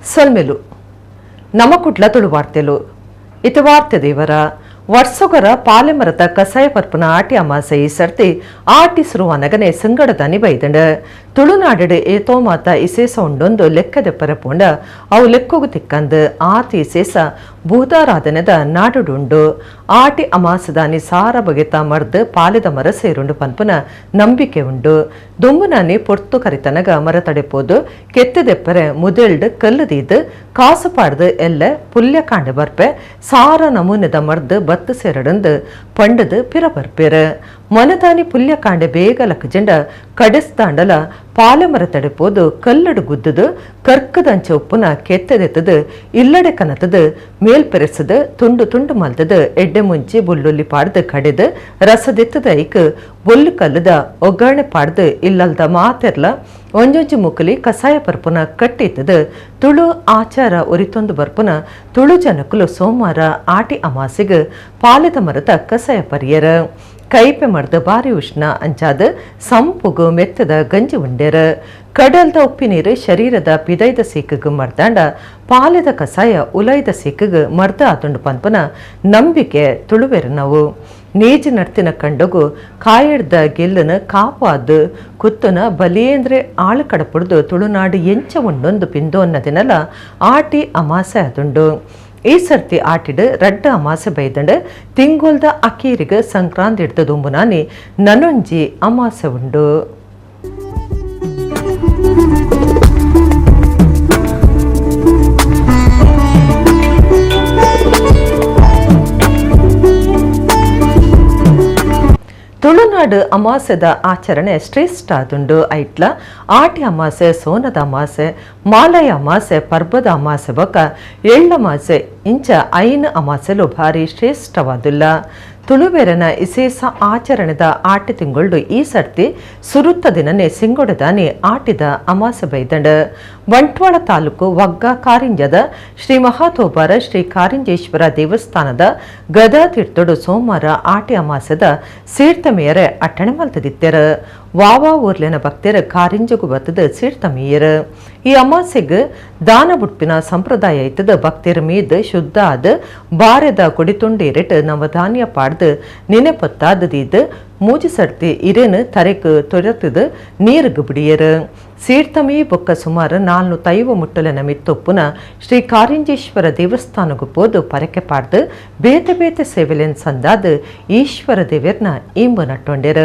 ಸೊಲ್ಮೆಲು ನಮ್ಮ ಕುಡ್ಲ ತುಳು ವಾರ್ತೆಲು ಇತ ವಾರ್ತೆ ದೇವರ ವರ್ಷಗೊರ ಪಾಲೆಮರದ ಕಸಾಯ ಪರ್ಪನ ಆಟಿ ಅಮಾಸೆ ಈ ಸರ್ತಿ ಆಟಿ ಸುರುವನಗನೆ ಸಂಗಡದಾನಿ ಬೈದಂಡ ತುಳುನಾಡು ಏತೋ ಮಾತ ಇಸೇಸ ಉಂಡೊಂದು ಲೆಕ್ಕದೆಪ್ಪರ ಪೋಂಡ ಅವು ಲೆಕ್ಕೊಗು ತಿಕ್ಕಂದು ಆತಿ ಇಸೇಸ ಭೂತಾರಾಧನೆದ ನಾಡುಡುಂಡು ಆಟಿ ಅಮಾಸದಾನಿ ಸಾರ ಬಗೆತ ಮರ್ದು ಪಾಲೆದ ಮರ ಸೇರುಂಡು ಪನ್ಪುನ ನಂಬಿಕೆ ಉಂಡು ದುಂಬುನಾನಿ ಪೊರ್ತು ಕರಿತನಗ ಮರ ತಡೆಪೋದು ಕೆತ್ತದೆಪ್ಪರೆ ಮುದೆಲ್ಡ್ ಕಲ್ಲುದೀದು ಕಾಸು ಪಾಡ್ದು ಎಲ್ಲ ಪುಲ್ಯ ಕಾಂಡ ಬರ್ಪೆ ಸಾರ ನಮೂನೆದ ಮರ್ದು ಬತ್ತು ಸೇರಡಂದು ಪಂಡದು ಪಿರ ಬರ್ಪೇರ ಮನದಾನಿ ಪುಲ್ಯ ಕಾಂಡೆ ಬೇಗ ಲಕ್ಕಜಂಡ ಕಡೆಸ್ತಾಂಡಲ ಪಾಲೆ ಮರ ತಡೆಪೋದು ಕಲ್ಲಡು ಗುದ್ದುದು ಕರ್ಕದಂಚ ಉಪ್ಪುನ ಕೆತ್ತದೆತ್ತದು ಇಲ್ಲಡೆ ಕನತದು ಮೇಲ್ಪೆರೆಸದು ತುಂಡು ತುಂಡು ಮಲ್ತದು ಎಡ್ಡೆ ಮುಂಚಿ ಬುಲ್ಲುಲ್ಲಿ ಪಾಡ್ದು ಕಡೆದು ರಸದೆತ್ತದ ಐಕ್ ಬೊಲ್ಲು ಕಲ್ಲದ ಒಗ್ಗರಣೆ ಪಾಡ್ದು ಇಲ್ಲಲ್ದ ಮಾತೆರ್ಲ ಒಂಜೊಂಜಿ ಮುಕ್ಕಲಿ ಕಸಾಯ ಪರ್ಪುನ ಕಟ್ಟಿತ್ತದು ತುಳು ಆಚಾರ ಒರಿತೊಂದು ಬರ್ಪುನ ತುಳು ಜನಕುಲು ಸೋಮವಾರ ಆಟಿ ಅಮಾಸೆಗ್ ಪಾಲೆದ ಮರದ ಕಸಾಯ ಪರಿಯರ ಕೈಪೆ ಮರ್ದ ಬಾರಿ ಉಷ್ಣ ಅಂಚಾದ ಸಂಪುಗು ಮೆತ್ತದ ಗಂಜಿ ಉಂಡೆರ ಕಡಲ್ದ ಉಪ್ಪಿನೀರು ಶರೀರದ ಪಿದೈದ ಸೀಕಗ್ ಮರ್ದಾಂಡ ಪಾಲೆದ ಕಸಾಯ ಉಲೈದ ಸೀಕಗ್ ಮರ್ದ ಆತುಂಡು ಪನ್ಪನ ನಂಬಿಕೆ ತುಳುವೆರ ನಾವು ನೇಜಿ ನಡ್ತಿನ ಕಂಡಗು ಕಾಯಡ್ದ ಗೆಲ್ಲನ ಕಾಪಾದು ಕುತ್ತನ ಬಲಿಯೇಂದ್ರೆ ಆಳು ಕಡಪುಡ್ದು ತುಳುನಾಡು ಎಂಚ ಉಂಡೊಂದು ಪಿಂದು ಅನ್ನದಿನಲ್ಲ ಆಟಿ ಅಮಾಸೆ ಅದುಂಡು ಈ ಸರ್ತಿ ಆಟಿಡ್ ರಡ್ಡ ಅಮಾಸೆ ಬೈದಂಡ ತಿಂಗೋಲ್ದ ಅಕೀರಿಗ ಸಂಕ್ರಾಂತಿ ಇಡ್ದ ದುಂಬುನಾನಿ ನನೊಂಜಿ ಅಮಾಸೆ ಉಂಡು. ತುಳುನಾಡು ಅಮಾಸೆದ ಆಚರಣೆ ಶ್ರೇಷ್ಠ ಆದುಂಡು ಐಟ್ಲ ಆಟಿ ಅಮಾಸೆ ಸೋನದ ಅಮಾಸೆ ಮಾಲಯ ಅಮಾಸೆ ಪರ್ಬದ ಅಮಾಸೆ ಬೊಕ ಎಳ್ಳಮಾಸೆ ಇಂಚ ಐನ ಅಮಾಸೆಲು ಭಾರಿ ಶ್ರೇಷ್ಠವಾದುಲ್ಲ. ತುಳುವೆರನ ಇಸೇಸ ಆಚರಣೆದ ಆಟಿ ತಿಂಗೊಳ್ಡು ಈ ಸರ್ತಿ ಸುರುತ್ತ ದಿನನೆ ಸಿಂಗೊಡದಾನಿ ಆಟಿದ ಅಮಾಸೆ ಬೈದಂಡ ಬಂಟ್ವಾಳ ತಾಲೂಕು ವಗ್ಗ ಕಾರಿಂಜದ ಶ್ರೀ ಮಹಾತೋಬಾರ ಶ್ರೀ ಕಾರಿಂಜೇಶ್ವರ ದೇವಸ್ಥಾನದ ಗದಾ ತೀರ್ಥಡು ಸೋಮವಾರ ಆಟಿ ಅಮಾಸೆದ ಸೀರ್ತಮೆಯರೆ ಅಟ್ಟಣೆ ಮಲ್ತದಿತ್ತೆರ ವಾವಾ ಊರ್ಲಿನ ಭಕ್ತರ ಕಾರಿಂಜಗು ಬತ್ತದ ಸೀರ್ತಮೆಯರ ಈ ಅಮಾಸೆಗ್ ದಾನ ಬುಟ್ಪಿನ ಸಂಪ್ರದಾಯ ಐತದ ಭಕ್ತರ ಮೀದ್ ಶುದ್ಧ ಆದ ಬಾರೆದ ಕುಡಿತುಂಡೇರಿಟ್ ನವಧಾನ್ಯ ಪಾಡ್ದು ನೆನೆಪತ್ತಾದದೀದ್ ಮೂಜಿ ಸರ್ತಿ ಇರೇನು ತರೆಕ್ ತೊರೆತದ ನೀರ್ಗ್ ಬಿಡಿಯರ ಸೀರ್ತಮಿ ಬೊಕ್ಕ ಸುಮಾರು 450 ಮುಟ್ಟಲಿನ ಮಿತ್ತೊಪ್ಪುನ ಶ್ರೀ ಕಾರಿಂಜೇಶ್ವರ ದೇವಸ್ಥಾನಗೂ ಪೋದು ಪರಕೆ ಪಾಡ್ದು ಬೇತೆ ಬೇತೆ ಸೇವೆಲೆನ್ ಸಂದಾದ ಈಶ್ವರ ದೇವರ್ನ ಇಂಬು ನಟ್ಟೊಂಡೆರ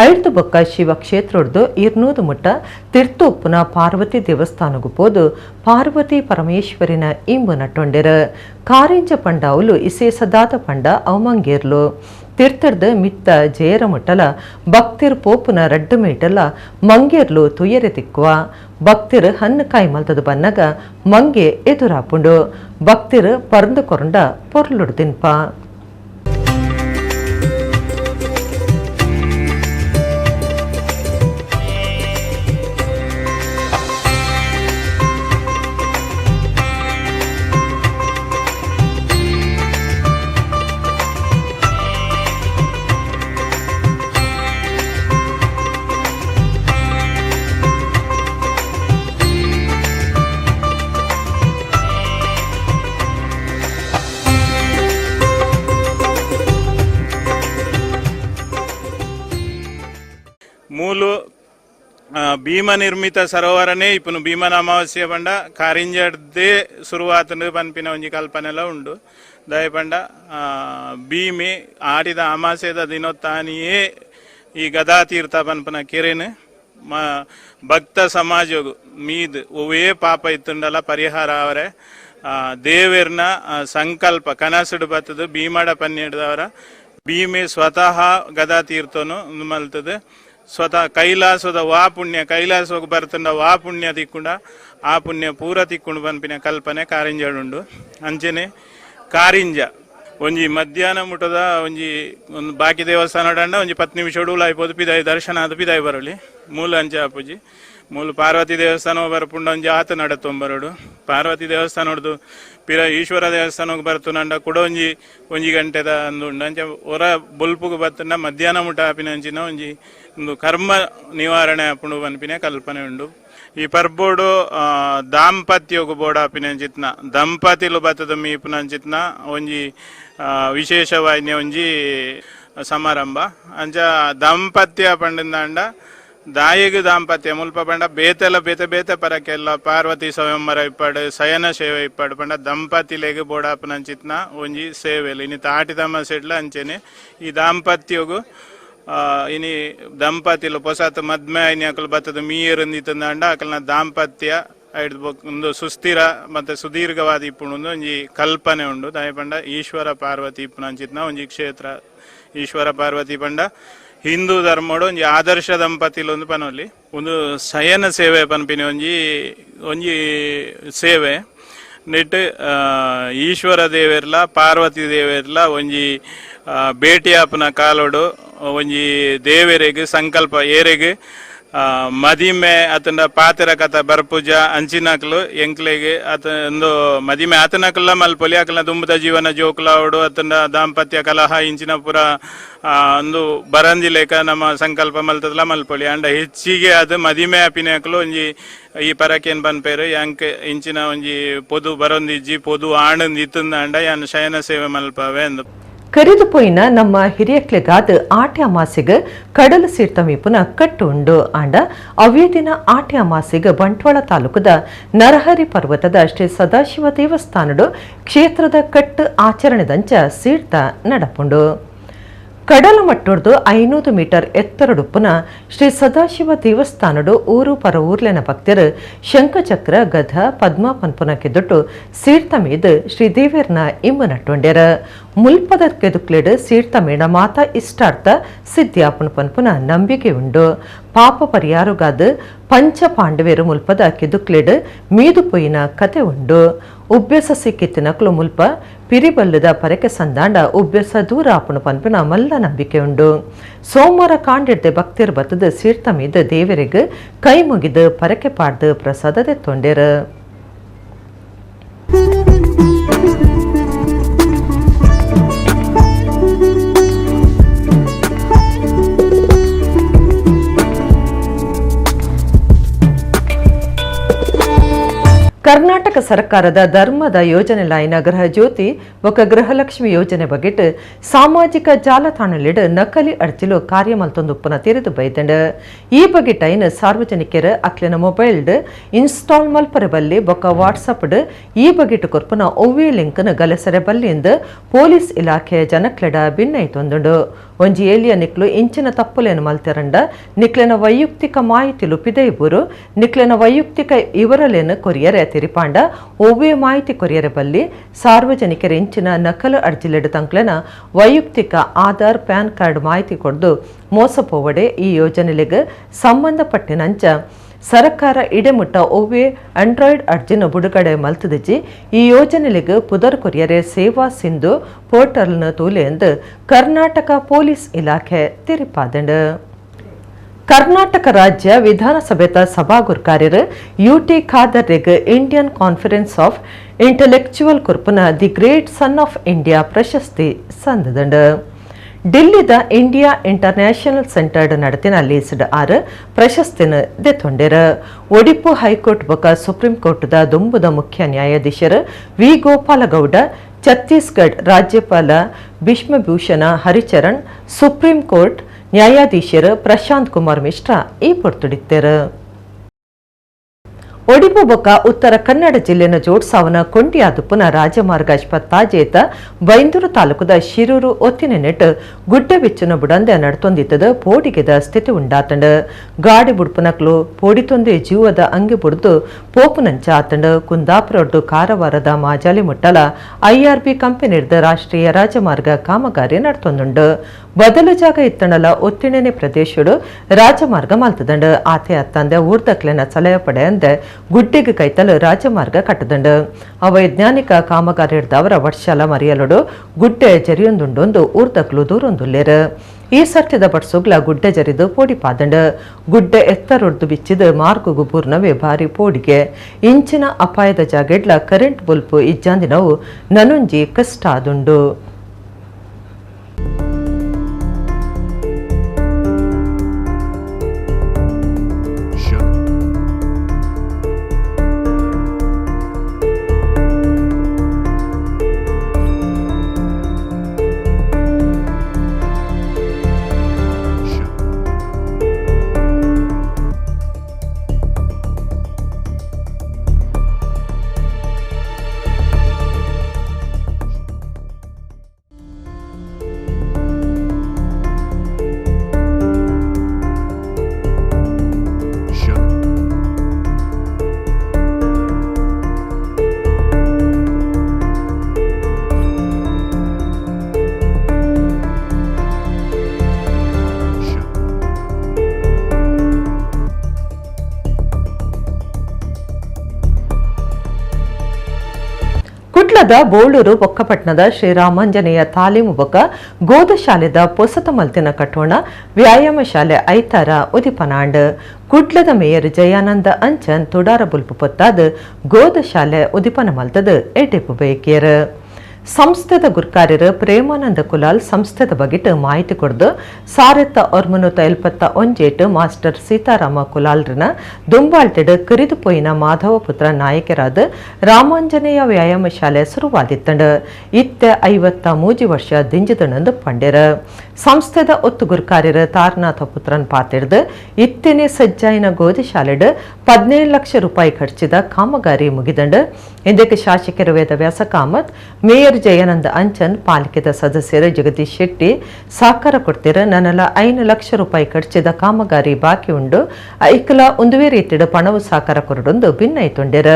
ಐಳ್ದು ಬೊಕ್ಕ ಶಿವ ಕ್ಷೇತ್ರದ್ದು 200 ಮುಟ್ಟ ತಿರ್ತೊಪ್ಪುನ ಪಾರ್ವತಿ ದೇವಸ್ಥಾನಗೂ ಪೋದು ಪಾರ್ವತಿ ಪರಮೇಶ್ವರಿನ ಇಂಬು ನಟ್ಟೊಂಡೆರ ಕಾರಿಂಜ ಪಂಡ ಅವಲು ಇಸೇಸದಾದ ಪಂಡ ಅವಮಂಗೇರ್ಲು ತೀರ್ಥರ್ದ ಮಿತ್ತ ಜೇರ ಮುಟ್ಟಲ ಭಕ್ತಿರ್ ಪೋಪುನ ರಡ್ಡು ಮೀಟಲ ಮಂಗೇರ್ಲು ತುಯ್ಯರೆ ತಿಕ್ಕುವ ಭಕ್ತಿರ್ ಹಣ್ಣು ಕಾಯಿ ಮಲ್ತದ ಬನ್ನಗ ಮಂಗೆ ಎದುರಾಪುಂಡು ಭಕ್ತಿರ್ ಪರಂದು ಕೊರಂಡ ಪೊರ್ಲುಡು ತಿನ್ಪ. ಮೂಲು ಭೀಮ ನಿರ್ಮಿತ ಸರೋವರನೇ ಇಪ್ಪನು ಭೀಮನ ಅಮಾವಾಸ್ಯ ಪಂಡ ಕಾರಿಂಜಡ್ದೇ ಶುರುವಾತಂದು ಪನ್ಪಿನ ಒಂಜಿ ಕಲ್ಪನೆಲ್ಲ ಉಂಡು ದಯ ಪಂಡ ಭೀಮೆ ಆಡಿದ ಅಮಾಸೆದ ದಿನೊತ್ತಾನಿಯೇ ಈ ಗದಾತೀರ್ಥ ಪನ್ಪನ ಕೆರೆನು ಭಕ್ತ ಸಮಾಜಗು ಮೀದ್ ಒವೇ ಪಾಪ ಇತ್ತುಂಡಲ ಪರಿಹಾರ ಅವರೇ ದೇವೇರ್ನ ಸಂಕಲ್ಪ ಕನಸುಡು ಬತ್ತದು ಭೀಮಡ ಪನ್ನೆಡ್ದವರ ಭೀಮೆ ಸ್ವತಃ ಗದಾತೀರ್ಥನು ಮಲ್ತದು ಸ್ವತಃ ಕೈಲಾಸದ ವಾ ಪುಣ್ಯ ಕೈಲಾಸಕ್ಕೆ ಬರ್ತಂಡ ವಾ ಪುಣ್ಯ ತಿಕ್ಕೊಂಡ ಆ ಪುಣ್ಯ ಪೂರ ತಿಕ್ಕೊಂಡು ಪನ್ಪಿನ ಕಲ್ಪನೆ ಕಾರಿಂಜಡುಂಡು ಅಂಚನೆ ಕಾರಿಂಜ ಒಂಜಿ ಮಧ್ಯಾಹ್ನ ಮುಟ್ಟದ ಒಂಜಿ ಒಂದು ಬಾಕಿ ದೇವಸ್ಥಾನ ಒಂಜಿ 10 ನಿಮಿಷ ಉಡುಲು ಆಯ್ಬೋದು ಪಿದಾಯಿ ದರ್ಶನ ಆದ ಪಿದಾಯಿ ಬರಲಿ ಮೂಲ ಅಂಚೆ ಆಪುಜಿ ಮೂಲ ಪಾರ್ವತಿ ದೇವಸ್ಥಾನ ಬರ್ಪುಂಡ ಒಂಜಿ ಆತ ನಡತೊಂಬರಡು ಪಾರ್ವತಿ ದೇವಸ್ಥಾನ ಹೊಡೆದು ಪಿರ ಈಶ್ವರ ದೇವಸ್ಥಾನಕ್ಕೆ ಬರ್ತು ನಂಡ ಕೂಡ ಒಂಜಿ ಗಂಟೆದ ಅಂದುಂಡು ಅಂಚೆ ಹೊರ ಬೊಲ್ಪುಗೆ ಬತ್ತಂಡ ಮಧ್ಯಾಹ್ನ ಮುಟ್ಟ ಆಪಿನ ಅಂಚಿನ ಒಂಜಿ ಒಂದು ಕರ್ಮ ನಿವಾರಣೆ ಆಪುಂಡು ಪನ್ಪಿನ ಕಲ್ಪನೆ ಉಂಡು ಈ ಪರ್ಬೋಡು ದಾಂಪತ್ಯೋಗು ಬೋಡಾಪಿನಂಚಿತ್ನ ದಂಪತಿಲು ಬತ್ತದ ಮೀಪುನಂಚಿತ್ನ ಒಂಜಿ ವಿಶೇಷವಾಯಿನ ಒಂಜಿ ಸಮಾರಂಭ ಅಂಚ ದಾಂಪತ್ಯ ಪಂಡಿಂದಾಂಡ ದಾಯಿಗು ದಾಂಪತ್ಯ ಮುಲ್ಪ ಪಂಡ ಬೇತೆಲ ಬೇತೆ ಬೇತೆ ಪರಕ್ಕೆಲ್ಲ ಪಾರ್ವತಿ ಸ್ವಯಂವರ ಇಪ್ಪಡು ಶಯನ ಸೇವೆ ಇಪ್ಪಡು ಪಂಡ ದಂಪತಿಲೆಗ್ ಬೋಡಾಪನಂಚಿತ್ನ ಒಂಜಿ ಸೇವೆಲು ಇನಿ ತಾಟಿ ತಮ್ಮ ಸೆಡ್ಲ ಅಂಚೆನೆ ಈ ದಾಂಪತ್ಯಗು ಇನಿ ದಂಪತಿಲು ಪೊಸತ್ ಮದ್ಮೆ ಐನಿ ಅಕಲ್ ಬತ್ತದ ಮೀಯರಂದಿತ್ತಂದಾಂಡ ಅಕಲ್ನ ದಾಂಪತ್ಯ ಒಂದು ಸುಸ್ಥಿರ ಮತ್ತೆ ಸುದೀರ್ಘವಾದ ಇಪ್ಪುಂಡು ಒಂಜಿ ಕಲ್ಪನೆ ಉಂಡು ದಾಯ ಪಂಡ ಈಶ್ವರ ಪಾರ್ವತಿ ಇಪ್ಪುನಂಚಿತ್ನ ಒಂಜಿ ಕ್ಷೇತ್ರ ಈಶ್ವರ ಪಾರ್ವತಿ ಪಂಡ ಹಿಂದೂ ಧರ್ಮಡು ಒಂಜಿ ಆದರ್ಶ ದಂಪತಿಲು ಒಂದು ಪನೊಲಿ ಒಂದು ಶಯನ ಸೇವೆ ಪನ್ಪಿನಿ ಒಂಜಿ ಸೇವೆ ನೆಟ್ ಈಶ್ವರ ದೇವೆರ್ಲ ಪಾರ್ವತಿ ದೇವೆರ್ಲ ಒಂಜಿ ಭೇಟಿ ಆಪನ ಕಾಲೋಡು ಒಂಜಿ ದೇವೆರೆಗ್ ಸಂಕಲ್ಪ ಏರೆಗ್ ಮದಿಮೆ ಅತನ ಪಾತೆರ ಕಥ ಬರ್ಪುಜ ಅಂಚಿನಕ್ಲು ಎಂಕ್ಲೆಗೆ ಒಂದು ಮದಿಮೆ ಆತನಕಲ್ಲ ಮಲ್ಪೊಲಿ ಅಕಲ್ನ ದುಂಬುದ ಜೀವನ ಜೋಕ್ಲಾವಡು ಅತನ ದಾಂಪತ್ಯ ಕಲಹ ಇಂಚಿನ ಪುರ ಒಂದು ಬರಂದಿಲೇಕ ನಮ್ಮ ಸಂಕಲ್ಪ ಮಲ್ತದಲ್ಲ ಮಲ್ಪೊಲಿ ಅಂಡ ಹೆಚ್ಚಿಗೆ ಅದು ಮದಿಮೆ ಅಪಿನಕಲು ಒಂಜಿ ಈ ಪರಕೇನ್ ಬನ್ಪೇರು ಯಾಂಕ್ ಇಂಚಿನ ಒಂಜಿ ಪೊದು ಬರೊಂದಿಜ್ಜಿ ಪೊದು ಆಣಂದಿತ್ತಂದ ಅಂಡ ಯಾನ್ ಶಯನ ಸೇವೆ ಮಲ್ಪವೆ ಅಂದು ಕರೆದುಪೋಯಿನ ನಮ್ಮ ಹಿರಿಯಕ್ಲೆಗಾದ ಆಟೆ ಅಮಾಸೆಗೆ ಕಡಲು ಸೀರ್ತಮೀಪುನ ಕಟ್ಟು ಉಂಡು ಆಂಡ ಅವೇದಿನ ಆಟೆ ಅಮಾಸೆಗೆ ಬಂಟ್ವಾಳ ತಾಲೂಕದ ನರಹರಿ ಪರ್ವತದ ಶ್ರೀ ಸದಾಶಿವ ದೇವಸ್ಥಾನಡು ಕ್ಷೇತ್ರದ ಕಟ್ಟು ಆಚರಣೆದಂಚ ಸೀರ್ತ ನಡಪುಂಡು ಕಡಲು ಮಟ್ಟೊಡ್ದು 500 ಮೀಟರ್ ಎತ್ತರಡುಪ್ಪುನ ಶ್ರೀ ಸದಾಶಿವ ದೇವಸ್ಥಾನಡು ಊರು ಪರ ಊರ್ಲೆನ ಭಕ್ತರು ಶಂಖಚಕ್ರ ಗಧ ಪದ್ಮ ಪನ್ಪುನ ಕೆದೊಟ್ಟು ಸೀರ್ತ ಮೀದು ಶ್ರೀದೇವಿಯರ್ನ ಇಂಬು ನಟ್ಟೊಂಡ್ಯರ ಮುಲ್ಪದ ಕೆದುಕ್ಲೆಡು ಸೀರ್ತ ಮೇಡ ಮಾತ ಇಷ್ಟಾರ್ಥ ಸಿದ್ಧಿಯಾಪುನ ಪನ್ಪುನ ನಂಬಿಕೆ ಉಂಡು ಪಾಪ ಪರಿಯಾರುಗಾದ ಪಂಚ ಪಾಂಡವೇರು ಮುಲ್ಪದ ಕೆದುಕ್ಲೆಡು ಮೀದು ಪೊಯ್ಯಿನ ಕತೆ ಉಂಡು ಉಬ್ಬ್ಯಸ ಸಿಕ್ಕಿತ್ತಿನಕ್ಲು ಮುಲ್ಪ ಪಿರಿಬಲ್ಲದ ಪರಕೆ ಸಂದಾಂಡ ಉಬ್ಬ್ಯಸ ದೂರ ಆಪುಣ ಪನ್ಪಿನ ಮಲ್ಲ ನಂಬಿಕೆ ಉಂಡು ಸೋಮವಾರ ಕಾಂಡಿಡ್ದೆ ಭಕ್ತಿರ್ ಬತ್ತದ ಸೀರ್ತ ಮೀದ ದೇವರಿಗೆ ಕೈ ಮುಗಿದು ಪರಕೆ ಪಾಡ್ದು ಪ್ರಸಾದದೆ ತೊಂಡೆರು ಕರ್ನಾಟಕ ಸರ್ಕಾರದ ಧರ್ಮದ ಯೋಜನೆ ಲಾಯ್ನ ಗೃಹ ಜ್ಯೋತಿ ఒక ಗೃಹಲಕ್ಷ್ಮಿ ಯೋಜನೆ ಬಗೆಟ್ ಸಾಮಾಜಿಕ ಜಾಲತಾಣಲಿಡ್ ನಕಲಿ ಅರ್ಜಿಲು ಕಾರ್ಯ ಮಲ್ತೊಂದುಪ್ಪನ ತಿರಿದು ಬೈದಂಡ ಈ ಬಗೆಟ್ ಐನ ಸಾರ್ವಜನಿಕರ ಅಕ್ಲಿನ ಮೊಬೈಲ್ಡ್ ಇನ್ಸ್ಟಾಲ್ ಮಲ್ಪರೆ ಬಲ್ಲಿ ಬೊಕ ವಾಟ್ಸಪ್ಡ್ ಈ ಬಗೆಟ್ ಕೊರ್ಪುನ ಒವ್ವೆ ಲಿಂಕ್ನ ಗಲೆಸರೆ ಬಲ್ಲಿಂದ ಪೊಲೀಸ್ ಇಲಾಖೆ ಜನಕ್ಲೆಡ ಭಿನ್ನೈತೊಂದುಂಡು ಒಂಜಿ ಏಲಿಯ ನಿಕ್ಲು ಇಂಚಿನ ತಪ್ಪುಲೇನು ಮಲ್ತೆರಂಡ ನಿಕ್ಲೆನ ವೈಯಕ್ತಿಕ ಮಾಹಿತಿಲು ಪಿದೈಬೂರು ನಿಕ್ಲೆನ ವೈಯಕ್ತಿಕ ಇವರಲೇನು ಕೊರಿಯರೆ ತಿರಿಪಾಂಡ ಒವ್ವೆ ಮಾಹಿತಿ ಕೊರಿಯರೆ ಬಲ್ಲಿ ಸಾರ್ವಜನಿಕರ ಇಂಚಿನ ನಕಲು ಅರ್ಜಿಲೆಡು ತಂಕ್ಲೆನ ವೈಯಕ್ತಿಕ ಆಧಾರ್ ಪ್ಯಾನ್ ಕಾರ್ಡ್ ಮಾಹಿತಿ ಕೊಡ್ದು ಮೋಸಪೋವಡೆ ಈ ಯೋಜನೆಲೆಗೆ ಸಂಬಂಧಪಟ್ಟಿನಂಚ ಸರ್ಕಾರ ಇಡೆಮುಟ್ಟ ಒವ್ವೆ ಆಂಡ್ರಾಯ್ಡ್ ಅರ್ಜಿನ ಬುಡುಗಡೆ ಮಲ್ತದಿಜ್ಜಿ ಈ ಯೋಜನೆಲೆಗೆ ಪುದರ್ ಕೊರಿಯರೆ ಸೇವಾ ಸಿಂಧು ಪೋರ್ಟಲ್ನ ತೂಲೆ ಎಂದು ಕರ್ನಾಟಕ ಪೊಲೀಸ್ ಇಲಾಖೆ ತಿರಿಪಾದಂಡು ಕರ್ನಾಟಕ ರಾಜ್ಯ ವಿಧಾನಸಭೆದ ಸಭಾಗುರ್ಕಾರ್ಯರು ಯುಟಿ ಖಾದರ್ರೆಗ್ ಇಂಡಿಯನ್ ಕಾನ್ಫರೆನ್ಸ್ ಆಫ್ ಇಂಟೆಲೆಕ್ಚುವಲ್ ಕುರ್ಪುನ the great son of India ಪ್ರಶಸ್ತಿ ಸಂದದಂಡು ಡಿಲ್ಲಿದ ಇಂಡಿಯಾ ಇಂಟರ್ನ್ಯಾಷನಲ್ ಸೆಂಟರ್ಡ್ ನಡತಿನ ಲೀಸ್ಡ್ ಆರು ಪ್ರಶಸ್ತಿನ ದೆತೊಂಡೆರ ಒಡಿಪು ಹೈಕೋರ್ಟ್ ಬೊಕ ಸುಪ್ರೀಂ ಕೋರ್ಟ್ದ ದುಂಬುದ ಮುಖ್ಯ ನ್ಯಾಯಾಧೀಶರು ವಿ ಗೋಪಾಲಗೌಡ ಛತ್ತೀಸ್ಗಢ ರಾಜ್ಯಪಾಲ ಬಿಶ್ಮಭೂಷಣ ಹರಿಚರಣ್ ಸುಪ್ರೀಂ ಕೋರ್ಟ್ ನ್ಯಾಯಾಧೀಶರು ಪ್ರಶಾಂತ್ ಕುಮಾರ್ ಮಿಶ್ರಾ ಈ ಪೊರ್ತುಡಿತ್ತರು ಒಡಿಪು ಬೊಕ ಉತ್ತರ ಕನ್ನಡ ಜಿಲ್ಲೆನ ಜೋಡ್ಸಾವನ ಕೊಂಡಿಯಾದುಪ್ಪುನ ರಾಜಮಾರ್ಗ ಅಶ್ಪತ್ತಾಜೇತ ಬೈಂದೂರು ತಾಲೂಕದ ಶಿರೂರು ಒತ್ತಿನ ನೆಟ್ ಗುಡ್ಡೆ ಬಿಚ್ಚುನ ಬುಡಂದೆ ನಡ್ತೊಂದಿತ್ತದ ಪೋಡಿಗೆದ ಸ್ಥಿತಿ ಉಂಡಾತಂಡ ಗಾಡಿ ಬುಡ್ಪುನಕ್ಲು ಪೋಡಿತೊಂದೆ ಜೀವದ ಅಂಗಿ ಬುಡ್ದು ಪೋಪುನಂಚ ಆತಂಡ ಕುಂದಾಪುರೊಡ್ಡು ಕಾರವಾರದ ಮಾಜಾಲಿ ಮುಟ್ಟಲ ಐಆರ್ಬಿ ಕಂಪನಿರ್ದ ರಾಷ್ಟ್ರೀಯ ರಾಜಮಾರ್ಗ ಕಾಮಗಾರಿ ನಡ್ತೊಂದುಂಡು ಬದಲು ಜಾಗ ಇತ್ತಣಲ ಒತ್ತಿಣೆನೆ ಪ್ರದೇಶಡು ರಾಜಮಾರ್ಗ ಮಲ್ತದಂಡ ಆತೆ ಅತ್ತಂದೆ ಊರ್ದಕ್ಲೆನ ಸಲಹೆ ಪಡೆ ಅಂದೆ ಗುಡ್ಡೆಗೆ ಕೈತಲು ರಾಜಮಾರ್ಗ ಕಟ್ಟದಂಡು ಅವೈಜ್ಞಾನಿಕ ಕಾಮಗಾರಿ ಹಿಡ್ದವರ ವರ್ಷಾಲ ಮರಿಯಲೊಡು ಗುಡ್ಡೆ ಜರಿಯೊಂದುಂಡೊಂದು ಊರ್ದಕ್ಲು ದೂರೊಂದುಲ್ಲೇರು ಈ ಸರ್ತಿದ ಬಡ್ಸುಗ್ಲ ಗುಡ್ಡೆ ಜರಿದು ಪೋಡಿ ಪಾದಂಡು ಗುಡ್ಡೆ ಎತ್ತರೊಡ್ದು ಬಿಚ್ಚಿದ ಮಾರ್ಗುಗು ಪೂರ್ಣವೇ ಭಾರಿ ಪೋಡಿಗೆ ಇಂಚಿನ ಅಪಾಯದ ಜಾಗೆಡ್ಲ ಕರೆಂಟ್ ಬಲ್ಪು ಇಜ್ಜಾಂದಿನವು ನನೊಂಜಿ ಕಷ್ಟ ಆದುಂಡು ಕುಡ್ಲದ ಬೋಳೂರು ಬೊಕ್ಕಪಟ್ಟಣದ ಶ್ರೀರಾಮಾಂಜನೇಯ ತಾಲೀಮು ಬೊಕ್ಕ ಗೋದ ಶಾಲೆದ ಪೊಸತ ಮಲ್ತಿನ ಕಟ್ಟೋಣ ವ್ಯಾಯಾಮ ಶಾಲೆ ಐತಾರ ಉದಿಪನಾಂಡ್ ಕುಡ್ಲದ ಮೇಯರ್ ಜಯಾನಂದ ಅಂಚನ್ ತುಡಾರ ಬುಲ್ಪು ಪೊತ್ತಾದ ಗೋದ ಶಾಲೆ ಉದಿಪನ ಮಲ್ತದ ಎಡೆಪು ಬೇಕೇರ್ ಸಂಸ್ಥೆದ ಗುರ್ಕಾರ್ಯರು ಪ್ರೇಮಾನಂದ ಕುಲಾಲ್ ಸಂಸ್ಥೆದ ಬಗೆಟ್ ಮಾಹಿತಿ ಕೊಡ್ದು 1971 ಮಾಸ್ಟರ್ ಸೀತಾರಾಮ ಕುಲಾಲ್ರನ ದುಂಬಾಳ್ತಿಡ್ ಕಿರಿದು ಪೋಯಿನ ಮಾಧವ ಪುತ್ರ ನಾಯಕರಾದ ರಾಮಾಂಜನೇಯ ವ್ಯಾಯಾಮ ಶಾಲೆ ಶುರುವಾದಿತ್ತಂಡ್ ಇತ್ತೆ 53 ವರ್ಷ ದಿಂಜಿದಣಂದು ಪಂಡ್ಯರ ಸಂಸ್ಥೆದ ಒತ್ತು ಗುರ್ಕಾರ್ಯರು ತಾರನಾಥ ಪುತ್ರನ್ ಪಾತಿಡ್ದು ಇತ್ತೇನೆ ಸಜ್ಜಾಯಿನ ಗೋಧಿ ಶಾಲೆಡ್ 17 ಲಕ್ಷ ರೂಪಾಯಿ ಖರ್ಚಿದ ಕಾಮಗಾರಿ ಮುಗಿದಂಡ್ ಇಂದಕ್ಕೆ ಶಾಸಕರು ವೇದವ್ಯಾಸ ಕಾಮತ್ ಮೇಯರ್ ಜಯಾನಂದ ಅಂಚನ್ ಪಾಲಿಕೆದ ಸದಸ್ಯರು ಜಗದೀಶ್ ಶೆಟ್ಟಿ ಸಾಕಾರ ಕೊಡ್ತಿರ ನನ್ನಲ 5 ಲಕ್ಷ ರೂಪಾಯಿ ಖರ್ಚಿದ ಕಾಮಗಾರಿ ಬಾಕಿ ಉಂಡು ಐಕಲ ಒಂದುವೇ ರೀತಿಯ ಪಣವು ಸಾಕಾರ ಕೊರಡೊಂದು ಭಿನ್ನೈತೊಂಡ್ಯರ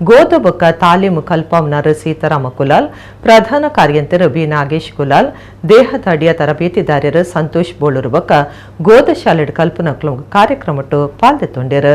ಗೋದ ಬೊಕ್ಕ ತಾಲೀಮು ಕಲ್ಪವನರ್ ಸೀತಾರಾಮ ಕುಲಾಲ್ ಪ್ರಧಾನ ಕಾರ್ಯಂತರ ಬಿ ನಾಗೇಶ್ ಕುಲಾಲ್ ದೇಹದ ಅಡಿಯ ತರಬೇತಿದಾರರು ಸಂತೋಷ್ ಬೋಳೂರು ಬೊಕ್ಕ ಗೋದ ಶಾಲೆಡ್ ಕಲ್ಪನಾ ಕಾರ್ಯಕ್ರಮಟ್ಟು ಪಾಲ್ದೆತೊಂಡ್ಯರ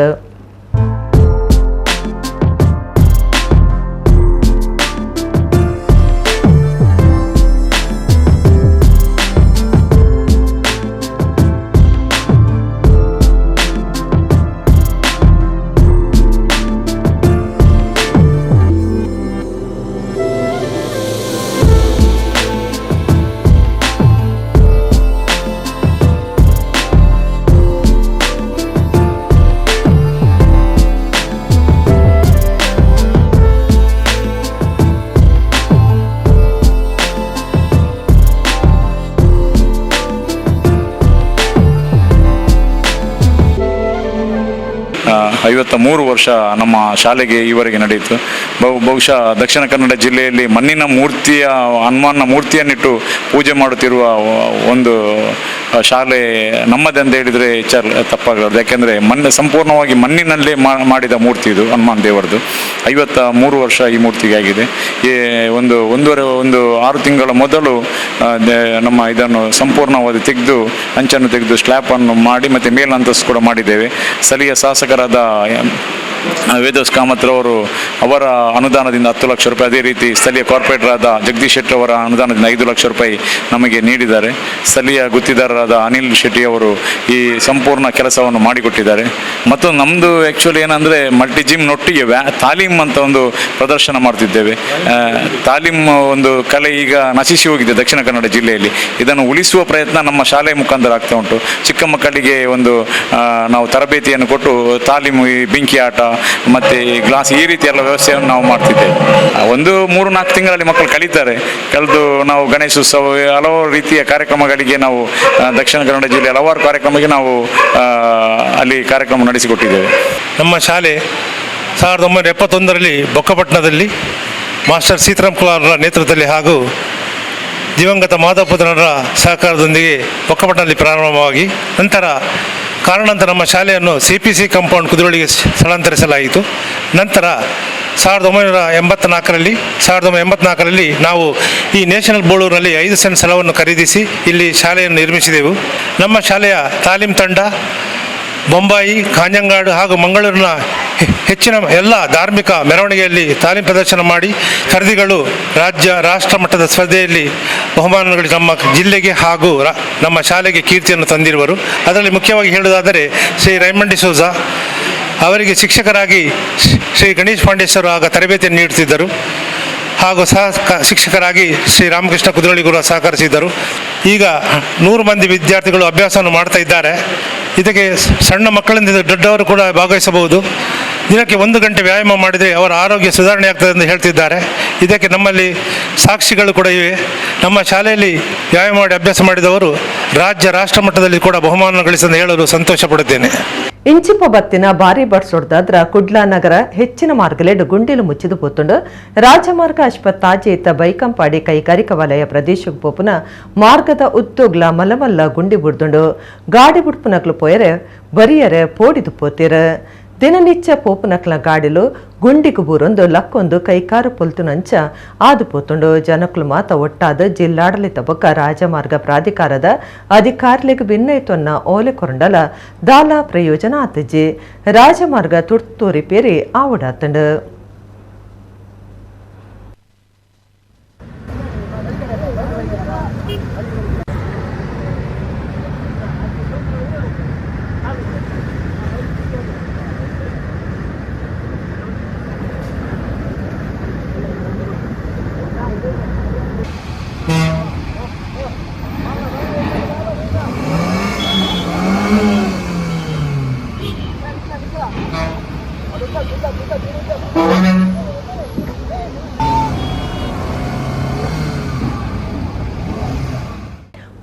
ಐವತ್ತ 3 ವರ್ಷ ನಮ್ಮ ಶಾಲೆಗೆ ಈವರೆಗೆ ನಡೆಯಿತು. ಬಹುಶಃ ದಕ್ಷಿಣ ಕನ್ನಡ ಜಿಲ್ಲೆಯಲ್ಲಿ ಮಣ್ಣಿನ ಮೂರ್ತಿಯ ಹನುಮಾನ್ನ ಮೂರ್ತಿಯನ್ನಿಟ್ಟು ಪೂಜೆ ಮಾಡುತ್ತಿರುವ ಒಂದು ಶಾಲೆ ನಮ್ಮದೇ ಅಂತ ಹೇಳಿದರೆ ತಪ್ಪಾಗಲಾರದು. ಯಾಕೆಂದರೆ ಸಂಪೂರ್ಣವಾಗಿ ಮಣ್ಣಿನಲ್ಲೇ ಮಾಡಿದ ಮೂರ್ತಿ ಇದು ಹನುಮಾನ್ ದೇವರದು. 53 ವರ್ಷ ಈ ಮೂರ್ತಿಗೆ ಆಗಿದೆ. ಒಂದು 6 ತಿಂಗಳ ಮೊದಲು ನಮ್ಮ ಇದನ್ನು ಸಂಪೂರ್ಣವಾಗಿ ತೆಗೆದು ಅಂಚನ್ನು ತೆಗೆದು ಸ್ಲ್ಯಾಪನ್ನು ಮಾಡಿ ಮತ್ತು ಮೇಲಂತಸ್ತು ಕೂಡ ಮಾಡಿದ್ದೇವೆ. ಸ್ಥಳೀಯ ಶಾಸಕರಾದ ವೇದವ್ಯಾಸ ಕಾಮತ್ರವರು ಅವರ ಅನುದಾನದಿಂದ 10 ಲಕ್ಷ ರೂಪಾಯಿ, ಅದೇ ರೀತಿ ಸ್ಥಳೀಯ ಕಾರ್ಪೊರೇಟರ್ ಆದ ಜಗದೀಶ್ ಶೆಟ್ಟಿ ಅವರ ಅನುದಾನದಿಂದ 5 ಲಕ್ಷ ರೂಪಾಯಿ ನಮಗೆ ನೀಡಿದ್ದಾರೆ. ಸ್ಥಳೀಯ ಗುತ್ತಿದಾರರಾದ ಅನಿಲ್ ಶೆಟ್ಟಿ ಅವರು ಈ ಸಂಪೂರ್ಣ ಕೆಲಸವನ್ನು ಮಾಡಿಕೊಟ್ಟಿದ್ದಾರೆ. ಮತ್ತು ನಮ್ಮದು ಆ್ಯಕ್ಚುಲಿ ಏನಂದರೆ ಮಲ್ಟಿ ಜಿಮ್ ನೊಟ್ಟಿಗೆ ತಾಲೀಮ್ ಅಂತ ಒಂದು ಪ್ರದರ್ಶನ ಮಾಡ್ತಿದ್ದೇವೆ. ತಾಲೀಮ್ ಒಂದು ಕಲೆ ಈಗ ನಶಿಸಿ ಹೋಗಿದೆ ದಕ್ಷಿಣ ಕನ್ನಡ ಜಿಲ್ಲೆಯಲ್ಲಿ. ಇದನ್ನು ಉಳಿಸುವ ಪ್ರಯತ್ನ ನಮ್ಮ ಶಾಲೆ ಮುಖಾಂತರ ಆಗ್ತಾ ಉಂಟು. ಚಿಕ್ಕ ಮಕ್ಕಳಿಗೆ ಒಂದು ನಾವು ತರಬೇತಿಯನ್ನು ಕೊಟ್ಟು ತಾಲೀಮು, ಬೆಂಕಿ ಆಟ ಮತ್ತು ಗ್ಲಾಸ್ ಈ ರೀತಿ ಎಲ್ಲ ವ್ಯವಸ್ಥೆಯನ್ನು ನಾವು ಮಾಡ್ತಿದ್ದೇವೆ. ಒಂದು 3-4 ತಿಂಗಳಲ್ಲಿ ಮಕ್ಕಳು ಕಲಿತು ನಾವು ಗಣೇಶೋತ್ಸವ ಹಲವಾರು ರೀತಿಯ ಕಾರ್ಯಕ್ರಮಗಳಿಗೆ ನಾವು ದಕ್ಷಿಣ ಕನ್ನಡ ಜಿಲ್ಲೆ ಹಲವಾರು ಕಾರ್ಯಕ್ರಮಕ್ಕೆ ನಾವು ಅಲ್ಲಿ ಕಾರ್ಯಕ್ರಮ ನಡೆಸಿಕೊಟ್ಟಿದ್ದೇವೆ. ನಮ್ಮ ಶಾಲೆ 1971ರಲ್ಲಿ ಬೊಕ್ಕಪಟ್ಟಣದಲ್ಲಿ ಮಾಸ್ಟರ್ ಸೀತಾರಾಮ್ ಕುಲಾಲ್ರ ನೇತೃತ್ವದಲ್ಲಿ ಹಾಗೂ ದಿವಂಗತ ಮಾಧವಪುತ್ರರ ಸಹಕಾರದೊಂದಿಗೆ ಬೊಕ್ಕಪಟ್ಟಣದಲ್ಲಿ ಪ್ರಾರಂಭವಾಗಿ ನಂತರ ಕಾರಣಾಂತರ ನಮ್ಮ ಶಾಲೆಯನ್ನು CPC ಕಾಂಪೌಂಡ್ ಕುದ್ರೋಳಿಗೆ ಸ್ಥಳಾಂತರಿಸಲಾಯಿತು. ನಂತರ 1984ರಲ್ಲಿ ನಾವು ಈ ನ್ಯಾಷನಲ್ ಬೋಳೂರಿನಲ್ಲಿ 5 ಸೆಂಟ್ ಸ್ಥಳವನ್ನು ಖರೀದಿಸಿ ಇಲ್ಲಿ ಶಾಲೆಯನ್ನು ನಿರ್ಮಿಸಿದೆವು. ನಮ್ಮ ಶಾಲೆಯ ತಾಲೀಮ್ ತಂಡ ಬೊಂಬಾಯಿ, ಕಾಂಜಂಗಾಡು ಹಾಗೂ ಮಂಗಳೂರಿನ ಹೆಚ್ಚಿನ ಎಲ್ಲ ಧಾರ್ಮಿಕ ಮೆರವಣಿಗೆಯಲ್ಲಿ ತಾಲೀಮ್ ಪ್ರದರ್ಶನ ಮಾಡಿ ಸ್ಪರ್ಧಿಗಳು ರಾಜ್ಯ ರಾಷ್ಟ್ರ ಮಟ್ಟದ ಸ್ಪರ್ಧೆಯಲ್ಲಿ ಬಹುಮಾನಗಳು ನಮ್ಮ ಜಿಲ್ಲೆಗೆ ಹಾಗೂ ನಮ್ಮ ಶಾಲೆಗೆ ಕೀರ್ತಿಯನ್ನು ತಂದಿರುವರು. ಅದರಲ್ಲಿ ಮುಖ್ಯವಾಗಿ ಹೇಳುವುದಾದರೆ ಶ್ರೀ ರೈಮಂಡ್ ಡಿಸೋಜಾ ಅವರಿಗೆ ಶಿಕ್ಷಕರಾಗಿ ಶ್ರೀ ಗಣೇಶ್ ಪಾಂಡೇಶ್ವರು ಆಗ ತರಬೇತಿಯನ್ನು ನೀಡುತ್ತಿದ್ದರು. ಹಾಗೂ ಶಿಕ್ಷಕರಾಗಿ ಶ್ರೀ ರಾಮಕೃಷ್ಣ ಕುದ್ರೋಳಿ ಗುರು ಸಹಕರಿಸಿದ್ದರು. ಈಗ 100 ಮಂದಿ ವಿದ್ಯಾರ್ಥಿಗಳು ಅಭ್ಯಾಸವನ್ನು ಮಾಡ್ತಾ ಇದ್ದಾರೆ. ಇದಕ್ಕೆ ಸಣ್ಣ ಮಕ್ಕಳಿಂದ ದೊಡ್ಡವರು ಕೂಡ ಭಾಗವಹಿಸಬಹುದು. ದಿನಕ್ಕೆ 1 ಗಂಟೆ ವ್ಯಾಯಾಮ ಮಾಡಿದರೆ ಅವರ ಆರೋಗ್ಯ ಸುಧಾರಣೆ ಆಗ್ತದೆ ಎಂದು ಹೇಳ್ತಿದ್ದಾರೆ. ಇದಕ್ಕೆ ನಮ್ಮಲ್ಲಿ ಸಾಕ್ಷಿಗಳು ಕೂಡ ಇವೆ. ನಮ್ಮ ಶಾಲೆಯಲ್ಲಿ ವ್ಯಾಯಾಮ ಮಾಡಿ ಅಭ್ಯಾಸ ಮಾಡಿದವರು ರಾಜ್ಯ ರಾಷ್ಟ್ರ ಮಟ್ಟದಲ್ಲಿ ಕೂಡ ಬಹುಮಾನ ಗಳಿಸಲು ಹೇಳಲು ಸಂತೋಷ ಪಡುತ್ತೇನೆ. ಇಂಚಿಪ ಬತ್ತಿನ ಭಾರಿ ಬಡ್ಸೊಡ್ದಾದ್ರ ಕುಡ್ಲಾ ನಗರ ಹೆಚ್ಚಿನ ಮಾರ್ಗಲೆಡ್ ಗುಂಡಿಲು ಮುಚ್ಚಿದು ಪೋತುಂಡು ರಾಜಮಾರ್ಗ ಆಸ್ಪತ್ತಾಜೇತ ಬೈಕಂಪಾಡಿ ಕೈಗಾರಿಕಾ ವಲಯ ಪ್ರದೇಶಕ್ಕೆ ಪೋಪುನ ಮಾರ್ಗದ ಉದ್ದೋಗ್ಲ ಮಲಮಲ್ಲ ಗುಂಡಿ ಬುಡ್ದುಂಡು ಗಾಡಿ ಬುಡ್ಪುನಕ್ಲು ಪೋಯರೆ ಬರಿಯರೆ ಪೋಡಿದು ಪೋತಿರ ದಿನನಿತ್ಯ ಪೋಪುನಕ್ಲ ಗಾಡಿಲು ಗುಂಡಿಗು ಬೂರೊಂದು ಲಕ್ಕೊಂದು ಕೈಕಾರು ಪೊಲ್ತುನಂಚ ಆದು ಪೋತುಂಡು ಜನಕ್ಲು ಮಾತ ಒಟ್ಟಾದ ಜಿಲ್ಲಾಡಳಿತ ಬೊಕ್ಕ ರಾಜಮಾರ್ಗ ಪ್ರಾಧಿಕಾರದ ಅಧಿಕಾರಿಗಳಿಗೆ ಭಿನ್ನೈತೊನ್ನ ಓಲೆ ಕೊರಂಡಲ ದಾಲಾ ಪ್ರಯೋಜನ ಆತಜಿ ರಾಜಮಾರ್ಗ ತುರ್ತು ರಿಪೇರಿ ಆವಡಾತಂಡು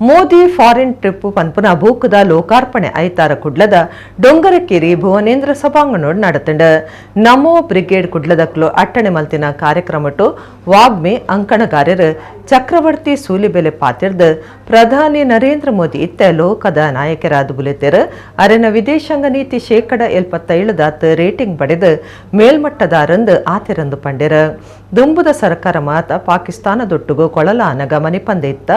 ಮೋದಿ ಫಾರಿನ್ ಟ್ರಿಪ್ ಪನ್ಪುನ ಬೂಕದ ಲೋಕಾರ್ಪಣೆ ಐತಾರ ಕುಡ್ಲದ ಡೊಂಗರಕೇರಿ ಭುವನೇಂದ್ರ ಸಭಾಂಗಣ ನಡತಂಡ ನಮೋ ಬ್ರಿಗೇಡ್ ಕುಡ್ಲದಕ್ಲು ಅಟ್ಟಣೆ ಮಲ್ತಿನ ಕಾರ್ಯಕ್ರಮಟು ವಾಗ್ಮೆ ಅಂಕಣಗಾರ್ಯರು ಚಕ್ರವರ್ತಿ ಸೂಲಿಬೆಲೆ ಪಾತಿರ್ದ ಪ್ರಧಾನಿ ನರೇಂದ್ರ ಮೋದಿ ಇತ್ತ ಲೋಕದ ನಾಯಕರಾದ ಬುಲೆತೆರ ಅರೆನ ವಿದೇಶಾಂಗ ನೀತಿ ಶೇಕಡ 77 ರೇಟಿಂಗ್ ಪಡೆದು ಮೇಲ್ಮಟ್ಟದಾರಂದು ಆತೆರಂದು ಪಂಡೆರ ದುಂಬುದ ಸರ್ಕಾರ ಮಾತ ಪಾಕಿಸ್ತಾನದೊಟ್ಟುಗು ಕೊಳಲ ಅನಗ ಮನಿಪಂದೆ ಇತ್ತ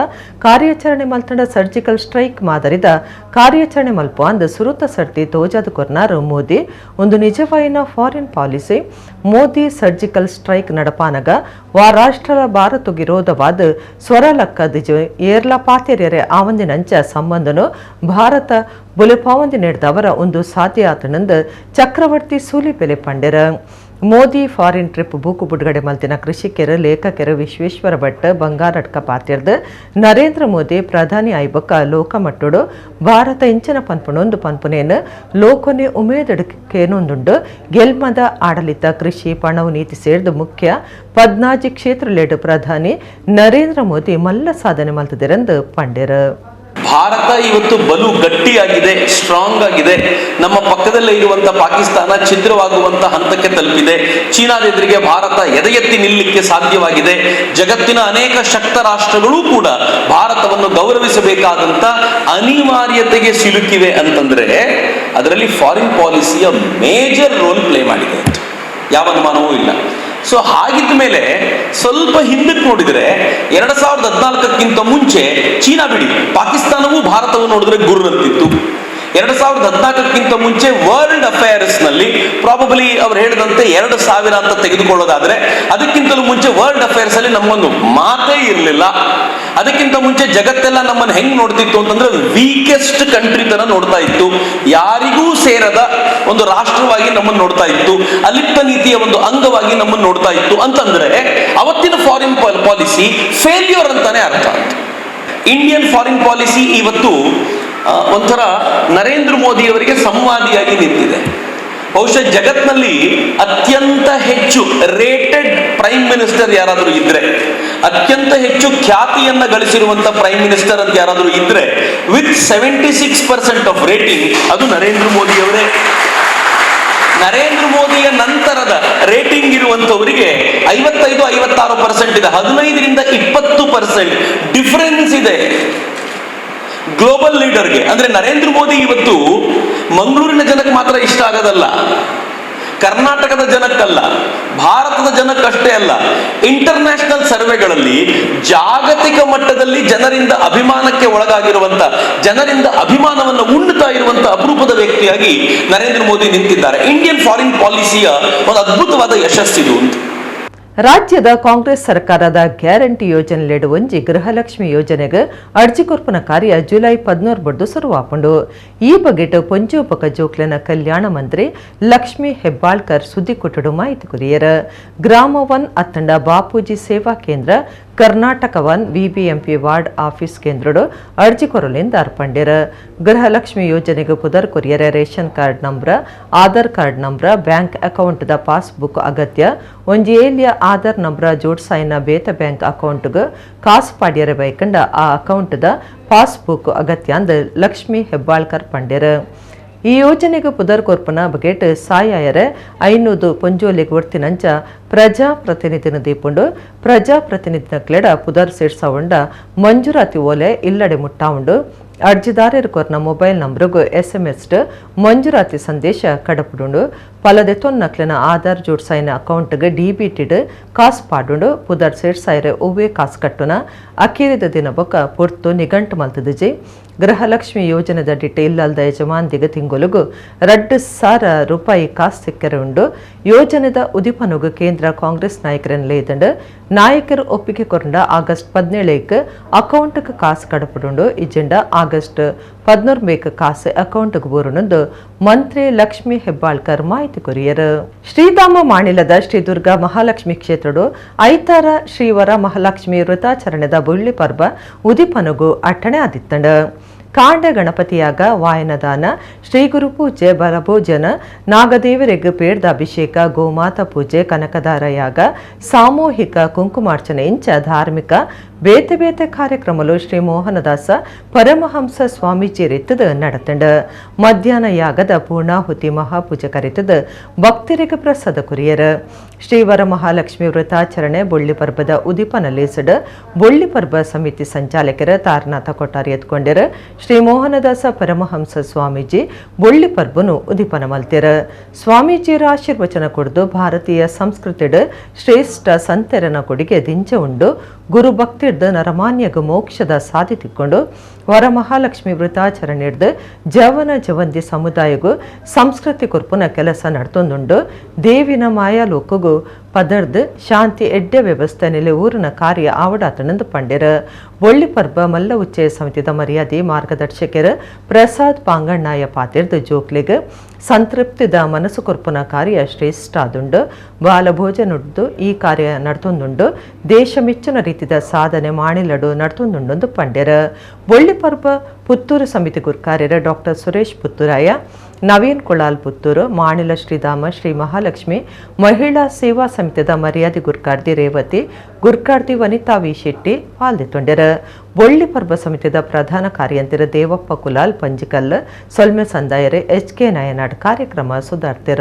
ಕಾರ್ಯಾಚರಣೆ ಮಲ್ತಂಡ ಸರ್ಜಿಕಲ್ ಸ್ಟ್ರೈಕ್ ಮಾದರಿದ ಕಾರ್ಯಾಚರಣೆ ಮಲ್ಪ ಅಂದು ಸುರುತ ಸರ್ತಿ ತೋಜಾದ ಕೊರ್ನಾರು ಮೋದಿ ಒಂದು ನಿಜವಾಯಿನ foreign policy Modi surgical strike ನಡಪಾನಗ ವಾ ರಾಷ್ಟ್ರ ಭಾರತ ವಿರೋಧವಾದ ಸ್ವರಲಕ್ಕ ದಿಜು ಏರ್ಲ ಪಾತೆರ್ಯರೆ ಆವಂದಿನಂಚ ಸಂಬಂಧನು ಭಾರತ ಬುಲೆಪಾವಂದಿ ನೀಡಿದವರ ಒಂದು ಸಾಧ್ಯ ಆತನಂದು ಚಕ್ರವರ್ತಿ ಸೂಲಿಬೆಲೆ ಪಂಡೆರ ಮೋದಿ ಫಾರಿನ್ ಟ್ರಿಪ್ ಬೂಕು ಬಿಡುಗಡೆ ಮಲ್ತಿನ ಕೃಷಿಕರು ಲೇಖಕರು ವಿಶ್ವೇಶ್ವರ ಭಟ್ ಬಂಗಾರಡ್ಕ ಪಾತಿರ್ದು ನರೇಂದ್ರ ಮೋದಿ ಪ್ರಧಾನಿ ಐಬಕ್ಕ ಲೋಕಮಟ್ಟುಡು ಭಾರತ ಇಂಚನ ಪನ್ಪುನೊಂದು ಪನ್ಪುನೇನು ಲೋಕನೆ ಉಮೇದಡುಕೇನೊಂದುಂಡು ಗೆಲ್ಮದ ಆಡಳಿತ ಕೃಷಿ ಪಣವು ನೀತಿ ಸೇರಿದು ಮುಖ್ಯ 14 ಕ್ಷೇತ್ರಲೇಡು ಪ್ರಧಾನಿ ನರೇಂದ್ರ ಮೋದಿ ಮಲ್ಲ ಸಾಧನೆ ಮಲ್ತದಿರಂದು ಪಂಡೆರು ಭಾರತ ಇವತ್ತು ಬಲು ಗಟ್ಟಿಯಾಗಿದೆ, ಸ್ಟ್ರಾಂಗ್ ಆಗಿದೆ. ನಮ್ಮ ಪಕ್ಕದಲ್ಲೇ ಇರುವಂತಹ ಪಾಕಿಸ್ತಾನ ಛಿದ್ರವಾಗುವಂತ ಹಂತಕ್ಕೆ ತಲುಪಿದೆ. ಚೀನಾದ ಎದುರಿಗೆ ಭಾರತ ಎದೆಯೆತ್ತಿ ನಿಲ್ಲಲಿಕ್ಕೆ ಸಾಧ್ಯವಾಗಿದೆ. ಜಗತ್ತಿನ ಅನೇಕ ಶಕ್ತ ರಾಷ್ಟ್ರಗಳು ಕೂಡ ಭಾರತವನ್ನು ಗೌರವಿಸಬೇಕಾದಂತ ಅನಿವಾರ್ಯತೆಗೆ ಸಿಲುಕಿವೆ ಅಂತಂದ್ರೆ ಅದರಲ್ಲಿ ಫಾರಿನ್ ಪಾಲಿಸಿಯ ಮೇಜರ್ ರೋಲ್ ಪ್ಲೇ ಮಾಡಿದೆ, ಯಾವ ಅನುಮಾನವೂ ಇಲ್ಲ. ಸೊ ಹಾಗಿದ್ದ ಮೇಲೆ ಸ್ವಲ್ಪ ಹಿಂದಕ್ಕೆ ನೋಡಿದ್ರೆ 2014ಕ್ಕಿಂತ ಮುಂಚೆ ಚೀನಾ ಬಿಡಿ, ಪಾಕಿಸ್ತಾನವೂ ಭಾರತವನ್ನು ನೋಡಿದ್ರೆ ಗುರ್ರಂತಿತ್ತು. 2014ಕ್ಕಿಂತ ಮುಂಚೆ ವರ್ಲ್ಡ್ ಅಫೇರ್ಸ್ ನಲ್ಲಿ ಪ್ರಾಬಬಲಿ ಅವ್ರು ಹೇಳಿದಂತೆ 2000 ಅಂತ ತೆಗೆದುಕೊಳ್ಳೋದಾದ್ರೆ ಅದಕ್ಕಿಂತಲೂ ಮುಂಚೆ ವರ್ಲ್ಡ್ ಅಫೇರ್ಸ್ ಅಲ್ಲಿ ನಮ್ಮೊಂದು ಮಾತೇ ಇರಲಿಲ್ಲ. ಅದಕ್ಕಿಂತ ಮುಂಚೆ ಜಗತ್ತೆಲ್ಲ ನಮ್ಮನ್ನು ಹೆಂಗ್ ನೋಡ್ತಿತ್ತು ಅಂತಂದ್ರೆ ವೀಕೆಸ್ಟ್ ಕಂಟ್ರಿ ತರ ನೋಡ್ತಾ ಇತ್ತು, ಯಾರಿಗೂ ಸೇರದ ಒಂದು ರಾಷ್ಟ್ರವಾಗಿ ನಮ್ಮನ್ನು ನೋಡ್ತಾ ಇತ್ತು, ಅಲಿಪ್ತ ನೀತಿಯ ಒಂದು ಅಂಗವಾಗಿ ನಮ್ಮನ್ನು ನೋಡ್ತಾ ಇತ್ತು. ಅಂತಂದ್ರೆ ಅವತ್ತಿನ ಫಾರಿನ್ ಪಾಲಿಸಿ ಫೇಲ್ಯೂರ್ ಅಂತಾನೆ ಅರ್ಥ. ಇಂಡಿಯನ್ ಫಾರಿನ್ ಪಾಲಿಸಿ ಇವತ್ತು ಒಂಥರ ನರೇಂದ್ರ ಮೋದಿ ಅವರಿಗೆ ಸಂವಾದಿಯಾಗಿ ನಿಂತಿದೆ. ಬಹುಶಃ ಜಗತ್ನಲ್ಲಿ ಅತ್ಯಂತ ಹೆಚ್ಚು ರೇಟೆಡ್ ಪ್ರೈಮ್ ಮಿನಿಸ್ಟರ್ ಯಾರಾದರೂ ಇದ್ರೆ, ಅತ್ಯಂತ ಹೆಚ್ಚು ಖ್ಯಾತಿಯನ್ನ ಗಳಿಸಿರುವಂತ ಪ್ರೈಮ್ ಮಿನಿಸ್ಟರ್ ಅಂತ ಯಾರಾದರೂ ಇದ್ರೆ ವಿತ್ 76% ಆಫ್ ರೇಟಿಂಗ್ ಅದು ನರೇಂದ್ರ ಮೋದಿ ಅವರೇ. ನರೇಂದ್ರ ಮೋದಿಯ ನಂತರದ ರೇಟಿಂಗ್ ಇರುವಂತವರಿಗೆ 55-56% ಇದೆ, 15ರಿಂದ 20% ಡಿಫರೆನ್ಸ್ ಇದೆ ಗ್ಲೋಬಲ್ ಲೀಡರ್ಗೆ. ಅಂದ್ರೆ ನರೇಂದ್ರ ಮೋದಿ ಇವತ್ತು ಮಂಗಳೂರಿನ ಜನಕ್ಕೆ ಮಾತ್ರ ಇಷ್ಟ ಆಗೋದಲ್ಲ, ಕರ್ನಾಟಕದ ಜನಕ್ಕಲ್ಲ, ಭಾರತದ ಜನಕ್ಕಷ್ಟೇ ಅಲ್ಲ, ಇಂಟರ್ನ್ಯಾಷನಲ್ ಸರ್ವೆಗಳಲ್ಲಿ ಜಾಗತಿಕ ಮಟ್ಟದಲ್ಲಿ ಜನರಿಂದ ಅಭಿಮಾನಕ್ಕೆ ಒಳಗಾಗಿರುವಂತ, ಜನರಿಂದ ಅಭಿಮಾನವನ್ನು ಉಣ್ಣುತ್ತಾ ಇರುವಂತ ಅಪರೂಪದ ವ್ಯಕ್ತಿಯಾಗಿ ನರೇಂದ್ರ ಮೋದಿ ನಿಂತಿದ್ದಾರೆ. ಇಂಡಿಯನ್ ಫಾರಿನ್ ಪಾಲಿಸಿಯ ಒಂದು ಅದ್ಭುತವಾದ ಯಶಸ್ಸಿದು ಅಂತ. ರಾಜ್ಯದ ಕಾಂಗ್ರೆಸ್ ಸರ್ಕಾರದ ಗ್ಯಾರಂಟಿ ಯೋಜನೆಲೆಡು ಒಂಜಿ ಗೃಹಲಕ್ಷ್ಮಿ ಯೋಜನೆಗೆ ಅರ್ಜಿ ಕೊರ್ಪನ ಕಾರ್ಯ ಜುಲೈ 14 ಬಡ್ದು ಶುರುವಾಪುಂಡು. ಈ ಬಗೆಟ್ ಪೊಂಜೋಪಕ ಜೋಕ್ಲೆನ ಕಲ್ಯಾಣ ಮಂತ್ರಿ ಲಕ್ಷ್ಮಿ ಹೆಬ್ಬಾಳ್ಕರ್ ಸುದ್ದಿ ಕೊಟ್ಟಡು ಮಾಹಿತಿ ಕುರಿಯರ. ಗ್ರಾಮ 1 ಅತ್ತಂಡ ಬಾಪೂಜಿ ಸೇವಾ ಕೇಂದ್ರ, ಕರ್ನಾಟಕ 1 ಬಿಬಿಎಂಪಿ ವಾರ್ಡ್ ಆಫೀಸ್ ಕೇಂದ್ರಡು ಅರ್ಜಿ ಕೊರಲಿಂದ ಅರ್ಪಂಡ್ಯರ. ಗೃಹಲಕ್ಷ್ಮಿ ಯೋಜನೆಗೆ ಪುದರ್ courier ration card number, Aadhaar card number, bank account the passbook ಅಗತ್ಯ. ಒಂಜಿ ಏಲಿಯ ಆಧಾರ್ ನಂಬ್ರ ಜೋಡ್ಸಾಯಿನ ಬೇತ ಬ್ಯಾಂಕ್ ಅಕೌಂಟ್ಗೆ ಕಾಸು ಪಾಡ್ಯರ ಬೈಕಂಡ ಆ ಅಕೌಂಟ್ ದ ಪಾಸ್ಬುಕ್ ಅಗತ್ಯ ಅಂದ ಲಕ್ಷ್ಮಿ ಹೆಬ್ಬಾಳ್ಕರ್ ಪಂಡ್ಯರ. ಈ ಯೋಜನೆಗೆ ಪುದರ್ ಕೊರ್ಪನ ಬಗೆಟ್ ಸಾಯಾಯರ 500 ಪೊಂಜೋಲಿಗೆ ಒಡ್ತಿನಂಚ ಪ್ರಜಾಪ್ರತಿನಿಧಿನ ದೀಪುಂಡು. ಪ್ರಜಾಪ್ರತಿನಿಧಿನ ಕ್ಲೆಡ ಪುದರ್ ಸೇರ್ಸವುಂಡ ಮಂಜೂರಾತಿ ಓಲೆ ಇಲ್ಲಡೆ ಮುಟ್ಟಾವುಂಡು. ಅರ್ಜಿದಾರರು ಕೊರ್ನ ಮೊಬೈಲ್ ನಂಬರ್ಗೂ SMS ಮಂಜೂರಾತಿ ಸಂದೇಶ ಕಡಪುಡುಂಡು. ಪಲದೆ ತೊನ್ನಕ್ಲೆನ ಆಧಾರ್ ಜೋಡ್ಸಾಯಿನ ಅಕೌಂಟ್ಗೆ DBT ಕಾಸು ಪಾಡುಂಡು. ಪುದರ್ ಸೇರ್ಸಾಯರೆ ಒವ್ವೇ ಕಾಸು ಕಟ್ಟುನ ಅಕೀರಿದ ದಿನ ಬೊಕ್ಕ ಪೊರ್ತು ನಿಘಂಟು ಮಲ್ತದಿಜಿ. ಗೃಹಲಕ್ಷ್ಮಿ ಯೋಜನೆದ ಡಿಟೆ ಇಲ್ಲಲ್ದ ಯಜಮಾನ್ದಿಗೆ ತಿಂಗೊಲುಗು 2,000 ರೂಪಾಯಿ ಕಾಸು ಸಿಕ್ಕರೆ ಉಂಡು. ಯೋಜನೆದ ಉದಿಪನುಗು ಕೇಂದ್ರ ಕಾಂಗ್ರೆಸ್ ನಾಯಕರನ್ನೇ ಇದ್ದಂಡು. ನಾಯಕರು ಒಪ್ಪಿಗೆ ಕೊರಂಡ ಆಗಸ್ಟ್ 17 ಅಕೌಂಟ್ಗೆ ಕಾಸು ಕಡಪುಡುಂಡು. ಇಜೆಂಡ ಆಗಸ್ಟ್ 14 ಕಾಸು ಅಕೌಂಟ್ಗೆ ಬೂರುನೊಂದು ಮಂತ್ರಿ ಲಕ್ಷ್ಮಿ ಹೆಬ್ಬಾಳ್ಕರ್ ಮಾಹಿತಿ ಕೊರಿಯರು. ಶ್ರೀಧಾಮ ಮಾಣಿಲದ ಶ್ರೀ ದುರ್ಗಾ ಮಹಾಲಕ್ಷ್ಮಿ ಕ್ಷೇತ್ರಡು ಐತಾರ ಶ್ರೀವರ ಮಹಾಲಕ್ಷ್ಮಿ ವೃತಾಚರಣೆದ ಬುಳ್ಳಿ ಪರ್ವ ಉದಿಪನುಗು ಅಟ್ಟಣೆ ಆದಿತ್ತಂಡ. ಕಾಂಡ ಗಣಪತಿಯಾಗ ವಾಯನದಾನ, ಶ್ರೀ ಗುರು ಪೂಜೆ, ಬಲಭೋಜನ, ನಾಗದೇವರಿಗೆ ಪೇಡ್ದ ಅಭಿಷೇಕ, ಗೋಮಾತಾ ಪೂಜೆ, ಕನಕದಾರ ಯಾಗ, ಸಾಮೂಹಿಕ ಕುಂಕುಮಾರ್ಚನೆ ಇಂಚ ಧಾರ್ಮಿಕ ಬೇತೆ ಬೇತೆ ಕಾರ್ಯಕ್ರಮಲು ಶ್ರೀ ಮೋಹನದಾಸ ಪರಮಹಂಸ ಸ್ವಾಮೀಜಿ ರಿತದ ನಡತಂಡ ಮಧ್ಯಾಹ್ನ ಯಾಗದ ಪೂರ್ಣಾಹುತಿ ಮಹಾಪೂಜೆ ಕರಿತದ ಭಕ್ತರಿಗೆ ಪ್ರಸಾದ ಕುರಿಯರ ಶ್ರೀವರ ಮಹಾಲಕ್ಷ್ಮಿ ವ್ರತಾಚರಣೆ ಬೊಳ್ಳಿ ಪರ್ಬದ ಉದಿಪನಲ್ಲಿ ಸಡ ಬೊಳ್ಳಿ ಪರ್ಬ ಸಮಿತಿ ಸಂಚಾಲಕರ ತಾರನಾಥ ಕೊಟ್ಟಾರಿ ಎತ್ಕೊಂಡಿರ ಶ್ರೀ ಮೋಹನದಾಸ ಪರಮಹಂಸ ಸ್ವಾಮೀಜಿ ಬೊಳ್ಳಿ ಪರ್ಬನು ಉದಿಪನ ಮಲ್ತಿರ ಸ್ವಾಮೀಜಿಯರ ಆಶೀರ್ವಚನ ಕೊಡ್ದು ಭಾರತೀಯ ಸಂಸ್ಕೃತಿಡ್ ಶ್ರೇಷ್ಠ ಸಂತೆರನ ಕೊಡುಗೆ ದಿಂಚ ಉಂಡು ಗುರು ಭಕ್ತಿಡ್ದ ನರಮಾನ್ಯಗ ಮೋಕ್ಷದ ಸಾಧಿ ತಿಕ್ಕೊಂಡು ವರಮಹಾಲಕ್ಷ್ಮಿ ವ್ರತಾಚರಣೆ ಹಿಡ್ದು ಜವನ ಜವಂದಿ ಸಮುದಾಯಗೂ ಸಂಸ್ಕೃತಿ ಕುರ್ಪುನ ಕೆಲಸ ನಡ್ತೊಂದುಂಡು ದೇವಿನ ಮಾಯಾಲೋಕಗೂ ಪದರ್ದು ಶಾಂತಿ ಎಡ್ಡೆ ವ್ಯವಸ್ಥೆ ನೆಲೆ ಊರಿನ ಕಾರ್ಯ ಆವಡಾತನಂದು ಪಂಡಿರ ಬೊಳ್ಳಿ ಪರ್ಬ ಮಲ್ಲ ಉಚ್ಚಯ ಸಮಿತಿದ ಮರ್ಯಾದೆ ಮಾರ್ಗದರ್ಶಕರ ಪ್ರಸಾದ್ ಪಾಂಗಣ್ಣಾಯ ಪಾತಿರ್ದು ಜೋಕ್ಲಿಗೆ ಸಂತೃಪ್ತಿದ ಮನಸ್ಸು ಕೊರ್ಪುನ ಕಾರ್ಯ ಶ್ರೇಷ್ಠ ಆದುಂಡು ಬಾಲಭೋಜನುಡ್ದು ಈ ಕಾರ್ಯ ನಡ್ತೊಂದುಂಡು ದೇಶ ಮೆಚ್ಚಿನ ರೀತಿದ ಸಾಧನೆ ಮಾಣಿಲಡು ನಡ್ತೊಂದುಂಡು ಪಂಡ್ಯರ ಬೊಳ್ಳಿ ಪರ್ಬ ಪುತ್ತೂರು ಸಮಿತಿ ಗುರ್ಕಾರ್ಯರ ಡಾಕ್ಟರ್ ಸುರೇಶ್ ಪುತ್ತೂರಾಯ ನವೀನ್ ಕುಳಾಲ್ ಪುತ್ತೂರು ಮಾಣಿಲ ಶ್ರೀಧಾಮ ಶ್ರೀ ಮಹಾಲಕ್ಷ್ಮಿ ಮಹಿಳಾ ಸೇವಾ ಸಮಿತಿದ ಮರ್ಯಾದೆ ಗುರ್ಕಾರ್ತಿ ರೇವತಿ ಗುರ್ಕಾರ್ತಿ ವನಿತಾ ವಿ ಶೆಟ್ಟಿ ಪಾಲ್ದಿತ್ತೊಂಡ್ಯರ ಬೊಳ್ಳಿ ಪರ್ಬ ಸಮಿತಿದ ಪ್ರಧಾನ ಕಾರ್ಯಂತಿರ ದೇವಪ್ಪ ಕುಲಾಲ್ ಪಂಜಿಕಲ್ ಸೊಲ್ಮೆ ಸಂದಾಯರೆ HK ನಾಯನಾಡ್ ಕಾರ್ಯಕ್ರಮ ಸುಧಾರ್ತಿರ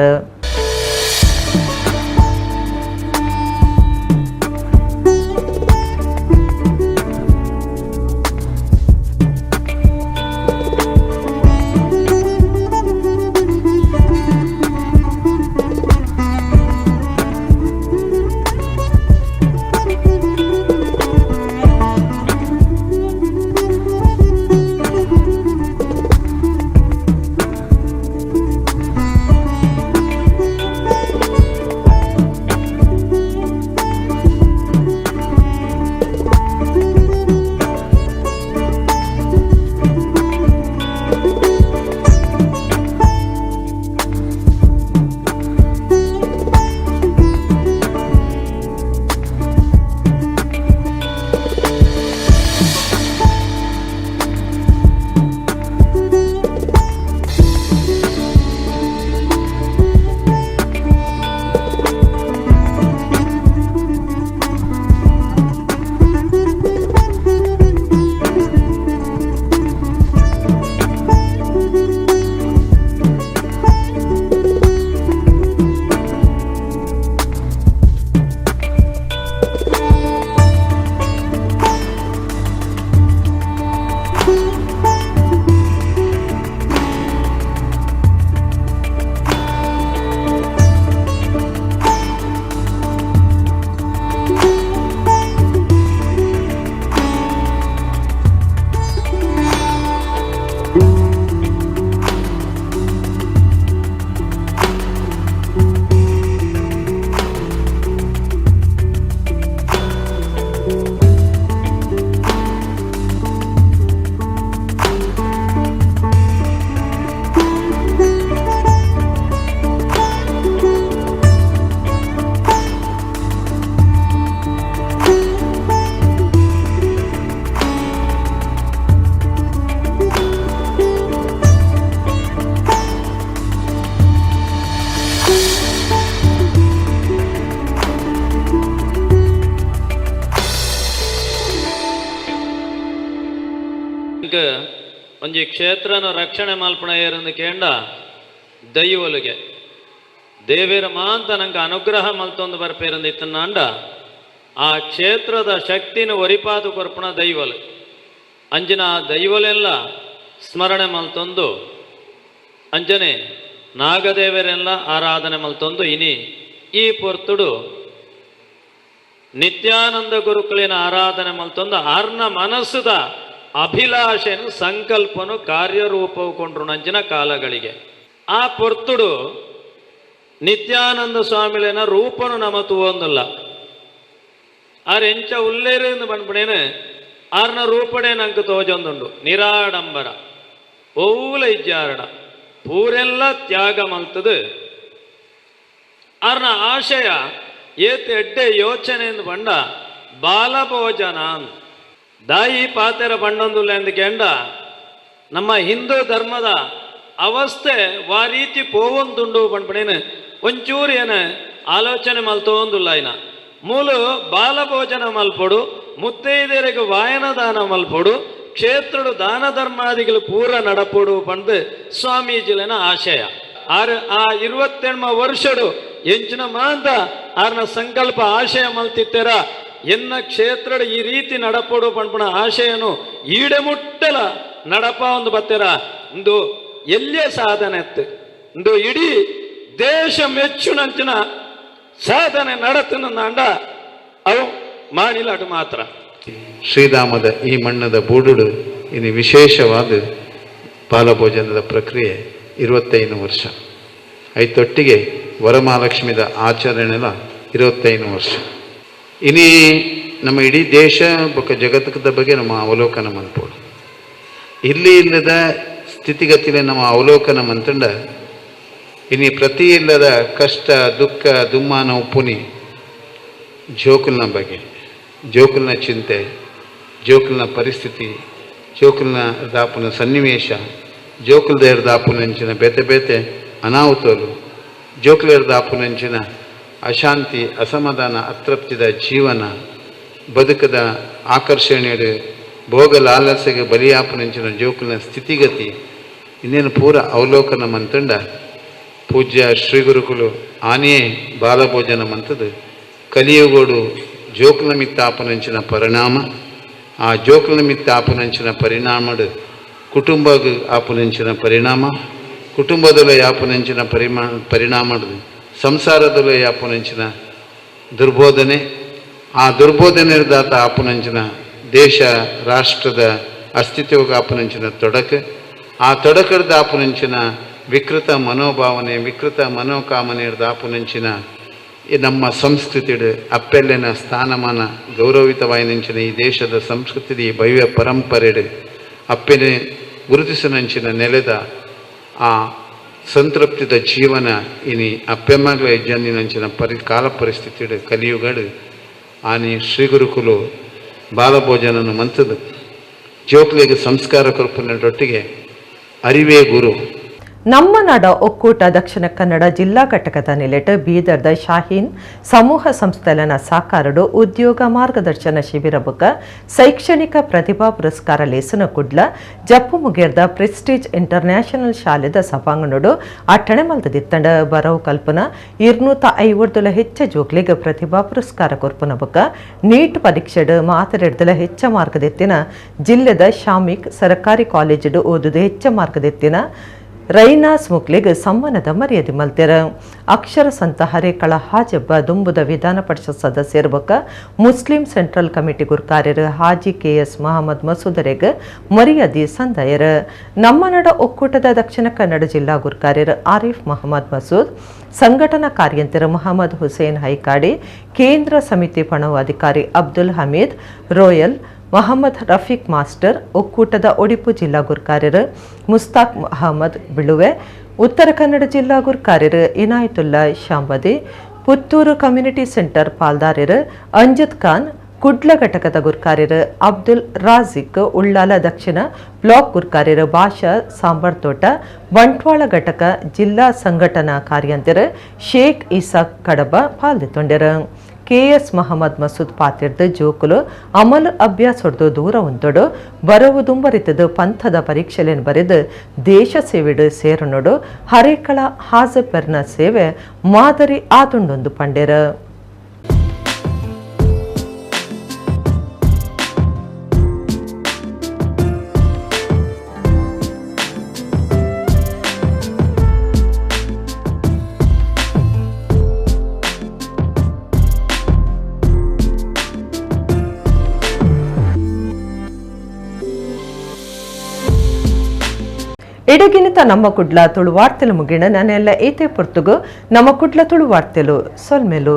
ಒಂಜಿ ಕ್ಷೇತ್ರನ ರಕ್ಷಣೆ ಮಲ್ಪಣ ಏರಂದು ಕೇಂಡ ದೈವಲಿಗೆ ದೇವೇರ ಮಾಂತ ನಂಗೆ ಅನುಗ್ರಹ ಮಲ್ತೊಂದು ಬರ್ಪೇರಂದು ಇತ್ತನಾಂಡ ಆ ಕ್ಷೇತ್ರದ ಶಕ್ತಿನ ಒರಿಪಾತು ಕೊರ್ಪಣ ದೈವಲು ಅಂಜನ ಆ ದೈವಲೆಲ್ಲ ಸ್ಮರಣೆ ಮಲ್ತೊಂದು ಅಂಜನೆ ನಾಗದೇವರೆಲ್ಲ ಆರಾಧನೆ ಮಲ್ತೊಂದು ಇನಿ ಈ ಪೊರ್ತುಡು ನಿತ್ಯಾನಂದ ಗುರುಕುಲಿನ ಆರಾಧನೆ ಮಲ್ತೊಂದು ಆರ್ನ ಮನಸ್ಸುದ ಅಭಿಲಾಷೆನು ಸಂಕಲ್ಪನು ಕಾರ್ಯರೂಪವು ಕೊಂಡ್ರು ನಂಚಿನ ಕಾಲಗಳಿಗೆ ಆ ಪೊರ್ತುಡು ನಿತ್ಯಾನಂದ ಸ್ವಾಮಿಲಿನ ರೂಪನು ನಮತು ಒಂದಲ್ಲ ಆರ್ ಎಂಚ ಉಲ್ಲೇರೆಂದು ಬಂದ್ಬಿಡೇನೆ ಆರ್ನ ರೂಪಣೆ ನಂಗೆ ತೋಜೊಂದುಂಡು ನಿರಾಡಂಬರ ಓಲ ಇಜ್ಜಾರಣ ಪೂರೆಲ್ಲ ತ್ಯಾಗ ಮಲ್ತದು ಆರ್ನ ಆಶಯ ಏತ್ ಎಡ್ಡೆ ಯೋಚನೆ ಎಂದು ಬಂಡ ಬಾಲಭೋಜನ ದಾಯಿ ಪಾತೆರ ಬಂಡೊಂದುಲ್ಲ ಎಂದು ಕೆಂಡ ನಮ್ಮ ಹಿಂದೂ ಧರ್ಮದ ಅವಸ್ಥೆ ವಾ ರೀತಿ ಪೋವೊಂದುಂಡು ಬಂದ್ಬಿಡೇನು ಒಂಚೂರು ಏನ ಆಲೋಚನೆ ಮಲ್ತೋಂದುಲ್ಲ ಇನ ಮೂಲು ಬಾಲಭೋಜನ ಮಲ್ಪೊಡು ಮುತ್ತೈದೆಯರಿಗೆ ವಾಯನ ದಾನ ಮಲ್ಪಡು, ಕ್ಷೇತ್ರಡು ದಾನ ಧರ್ಮಾದಿಗಳು ಪೂರ ನಡಪಡು ಪಂದು ಸ್ವಾಮೀಜಿಲಿನ ಆಶಯ. ಆ 28 ವರ್ಷಡು ಎಂಚಿನ ಮಾಂತ ಆರ್ನ ಸಂಕಲ್ಪ ಆಶಯ ಮಲ್ತಿತ್ತೆರ ಎನ್ನ ಕ್ಷೇತ್ರಡ್ ಈ ರೀತಿ ನಡಪಡು ಪಂಪಣ ಆಶಯನು ಈಡೆಮುಟ್ಟಲ ನಡಪ ಒಂದು ಬತ್ತೆರ ಇಂದು ಎಲ್ಲೇ ಸಾಧನೆ ಎತ್ತು ಇಂದು ಇಡೀ ದೇಶ ಮೆಚ್ಚುನಂಚಿನ ಸಾಧನೆ ನಡತನ ಅಂಡ ಅವು ಮಾಡಿಲಾಟ ಮಾತ್ರ. ಶ್ರೀರಾಮದ ಈ ಮಣ್ಣದ ಬೂಡುಡು ಇನ್ನು ವಿಶೇಷವಾದ ಬಾಲಭೋಜನದ ಪ್ರಕ್ರಿಯೆ 25 ವರ್ಷ ಐತೊಟ್ಟಿಗೆ ವರಮಹಾಲಕ್ಷ್ಮಿದ ಆಚರಣೆಲ 25 ವರ್ಷ. ಇನಿ ನಮ್ಮ ಇಡೀ ದೇಶ ಬೊಕ್ಕ ಜಗತ್ತದ ಬಗ್ಗೆ ನಮ್ಮ ಅವಲೋಕನ ಮನ್ಪೋಡು. ಇಲ್ಲಿ ಇಲ್ಲದ ಸ್ಥಿತಿಗತಿಲೆ ನಮ್ಮ ಅವಲೋಕನ ಮಂತಂಡ ಇನಿ ಪ್ರತಿ ಇಲ್ಲದ ಕಷ್ಟ ದುಃಖ ದುಮ್ಮಾನ ಉಪ್ಪುನಿ ಜೋಕುಲ್ನ ಬಗ್ಗೆ, ಜೋಕುಲ್ನ ಚಿಂತೆ, ಜೋಕುಲ್ನ ಪರಿಸ್ಥಿತಿ, ಜೋಕುಲ್ನ ದಾಪುನ ಸನ್ನಿವೇಶ, ಜೋಕುಲ್ದೇರ್ ದಾಪುನಂಚಿನ ಬೇತೆ ಬೇತೆ ಅನಾಹುತಲು, ಜೋಕುಲೇರ್ ದಾಪುನಂಚಿನ ಅಶಾಂತಿ ಅಸಮಾಧಾನ ಅತೃಪ್ತಿದ ಜೀವನ ಬದುಕದ ಆಕರ್ಷಣೆಯಡು ಭೋಗ ಲಾಲಸೆಗೆ ಬಲಿಯಾಪುನಂಚಿನ ಜೋಕುಲ್ನ ಸ್ಥಿತಿಗತಿ ಇನ್ನೇನು ಪೂರ ಅವಲೋಕನ ಮಂತಂಡ ಪೂಜ್ಯ ಶ್ರೀ ಗುರುಕುಲು ಆನೆಯೇ ಬಾಲಭೋಜನ ಮಂತದು ಕಲಿಯುಗೋಡು ಜೋಕುಲ ಮಿತ್ತ ಆಪುನಂಚಿನ ಪರಿಣಾಮ. ಆ ಜೋಕುಲ ಮಿತ್ತ ಆಪುನಂಚಿನ ಪರಿಣಾಮಡು ಕುಟುಂಬ ಆಪುನಂಚಿನ ಪರಿಣಾಮ, ಕುಟುಂಬದೊಲೆ ಆಪುನಂಚಿನ ಪರಿಣಾಮಡು ಸಂಸಾರದೊಲೆ ಆಪುನಂಚಿನ ದುರ್ಬೋಧನೆ, ಆ ದುರ್ಬೋಧನೆದಾತ ಆಪುನಂಚಿನ ದೇಶ ರಾಷ್ಟ್ರದ ಅಸ್ತಿತ್ವಗ ಆಪುನಂಚಿನ ತೊಡಕು, ಆ ತೊಡಕದ ಆಪುನಂಚಿನ ವಿಕೃತ ಮನೋಭಾವನೆ ವಿಕೃತ ಮನೋಕಾಮನೆಯದ ಆಪುನಂಚಿನ ನಮ್ಮ ಸಂಸ್ಕೃತಿಡು ಅಪ್ಪೆಲ್ಲಿನ ಸ್ಥಾನಮಾನ ಗೌರವಿತವಾಯಿನಂಚಿನ ಈ ದೇಶದ ಸಂಸ್ಕೃತಿದ ಈ ಭವ್ಯ ಪರಂಪರೆಡು ಅಪ್ಪೆನೆ ಗುರುತಿಸಿನಂಚಿನ ನೆಲೆದ ಆ ಸಂತೃಪ್ತಿದ ಜೀವನ ಇನಿ ಅಪ್ಪೆಮ್ಮಗಳ ಜನ್ನಿನಂಚಿನ ಕಾಲ ಪರಿಸ್ಥಿತಿಡು ಕಲಿಯುಗಡು ಆನಿ ಶ್ರೀ ಗುರುಕುಲು ಬಾಲಭೋಜನನು ಮಂತದು ಜೋಕ್ಲಿಗೆ ಸಂಸ್ಕಾರ ಕೊಲ್ಪನೊಟ್ಟಿಗೆ ಅರಿವೇ ಗುರು. ನಮ್ಮ ನಾಡ ಒಕ್ಕೂಟ ದಕ್ಷಿಣ ಕನ್ನಡ ಜಿಲ್ಲಾ ಘಟಕದ ನೆಲೆಟ್ ಬೀದರ್ದ ಶಾಹೀನ್ ಸಮೂಹ ಸಂಸ್ಥೆಲನ ಸಾಕಾರಡು ಉದ್ಯೋಗ ಮಾರ್ಗದರ್ಶನ ಶಿಬಿರ ಬುಕ್ಕ ಶೈಕ್ಷಣಿಕ ಪ್ರತಿಭಾ ಪುರಸ್ಕಾರ ಲೇಸನ ಕುಡ್ಲ ಜಪ್ಪು ಮುಗೇರ್ದ ಪ್ರೆಸ್ಟೀಜ್ ಇಂಟರ್ನ್ಯಾಷನಲ್ ಶಾಲೆದ ಸಭಾಂಗಣಡು ಅಟ್ಟಣೆ ಮಲ್ತದಿತ್ತಂಡ ಬರವು ಕಲ್ಪನ 250 ಹೆಚ್ಚ ಜೋಕ್ಲಿಗೆ ಪ್ರತಿಭಾ ಪುರಸ್ಕಾರ ಕೊರ್ಪನ ಬುಕ್ಕ ನೀಟ್ ಪರೀಕ್ಷೆಡ್ ಮಾತರೆಡ್ದಲ ಹೆಚ್ಚ ಮಾರ್ಗದೆತ್ತಿನ ಜಿಲ್ಲೆದ ಶಾಮಿಕ್ ಸರ್ಕಾರಿ ಕಾಲೇಜು ಓದುದು ಹೆಚ್ಚ ಮಾರ್ಗದೆತ್ತಿನ ರೈನಾಸ್ ಮುಕ್ಲಿಗೆ ಸಮ್ಮಾನದ ಮರ್ಯಾದೆ ಮಲ್ತೆರ. ಅಕ್ಷರ ಸಂತ ಹರೇಕಳ ಹಾಜಬ್ಬ ದುಂಬುದ ವಿಧಾನ ಪರಿಷತ್ ಸದಸ್ಯರ ಬೊಕ್ಕ ಮುಸ್ಲಿಂ ಸೆಂಟ್ರಲ್ ಕಮಿಟಿ ಗುರ್ಕಾರ್ಯರ ಹಾಜಿ KS ಮಹಮ್ಮದ್ ಮಸೂದರೆಗೆ ಮರ್ಯಾದೆ ಸಂದಾಯರ. ನಮ್ಮ ನಾಡ ಒಕ್ಕೂಟದ ದಕ್ಷಿಣ ಕನ್ನಡ ಜಿಲ್ಲಾ ಗುರ್ಕಾರ್ಯರ ಆರಿಫ್ ಮಹಮ್ಮದ್ ಮಸೂದ್, ಸಂಘಟನಾ ಕಾರ್ಯಂತರ ಮಹಮ್ಮದ್ ಹುಸೇನ್ ಹೈಕಾಡಿ, ಕೇಂದ್ರ ಸಮಿತಿ ಪಣವು ಅಧಿಕಾರಿ ಅಬ್ದುಲ್ ಹಮೀದ್ ರೋಯಲ್, ಮೊಹಮ್ಮದ್ ರಫೀಕ್ ಮಾಸ್ಟರ್, ಒಕ್ಕೂಟದ ಒಡಿಪು ಜಿಲ್ಲಾ ಗುರ್ಕಾರ್ಯರು ಮುಸ್ತಾಕ್ ಅಹಮದ್ ಬಿಳುವೆ, ಉತ್ತರ ಕನ್ನಡ ಜಿಲ್ಲಾ ಗುರ್ಕಾರ್ಯರು ಇನಾಯತುಲ್ಲಾ ಶಾಂಬದಿ, ಪುತ್ತೂರು ಕಮ್ಯುನಿಟಿ ಸೆಂಟರ್ ಪಾಲ್ದಾರ್ಯರು ಅಂಜದ್ ಖಾನ್, ಕುಡ್ಲ ಘಟಕದ ಗುರ್ಕಾರ್ಯರು ಅಬ್ದುಲ್ ರಾಜಿಕ್, ಉಳ್ಳಾಲ ದಕ್ಷಿಣ ಬ್ಲಾಕ್ ಗುರ್ಕಾರ್ಯರು ಭಾಷಾ ಸಾಂಬಾರ್ತೋಟ, ಬಂಟ್ವಾಳ ಘಟಕ ಜಿಲ್ಲಾ ಸಂಘಟನಾ ಕಾರ್ಯಂತರ ಶೇಖ್ ಇಸಾಕ್ ಕಡಬ ಪಾಲ್ದೊಂಡ್ಯರು. KS ಮಹಮ್ಮದ್ ಮಸೂದ್ ಪಾತಿರ್ದ ಜೋಕುಲು ಅಮಲ್ ಅಭ್ಯಾಸ ಹೊಡೆದು ದೂರ ಉಂಟೋಡು ಬರವು ದುಂಬರಿತದು ಪಂಥದ ಪರೀಕ್ಷೆಲೆನ್ ಬರೆದು ದೇಶ ಸೇವೆಡು ಸೇರನೋಡು ಹರೇಕಳ ಹಾಜಪೆರ್ನ ಸೇವೆ ಮಾದರಿ ಆದುಂಡೊಂದು ಪಂಡೆರ. ಇಡಗಿನಿತ ನಮ್ಮ ಕುಡ್ಲ ತುಳು ವಾರ್ತೆಲು ಮುಗಿಣ ನಾನೆಲ್ಲ ಏತೆ ಪೊರ್ತುಗು ನಮ್ಮ ಕುಡ್ಲ ತುಳು ವಾರ್ತೆಲು ಸೊಲ್ಮೆಲು.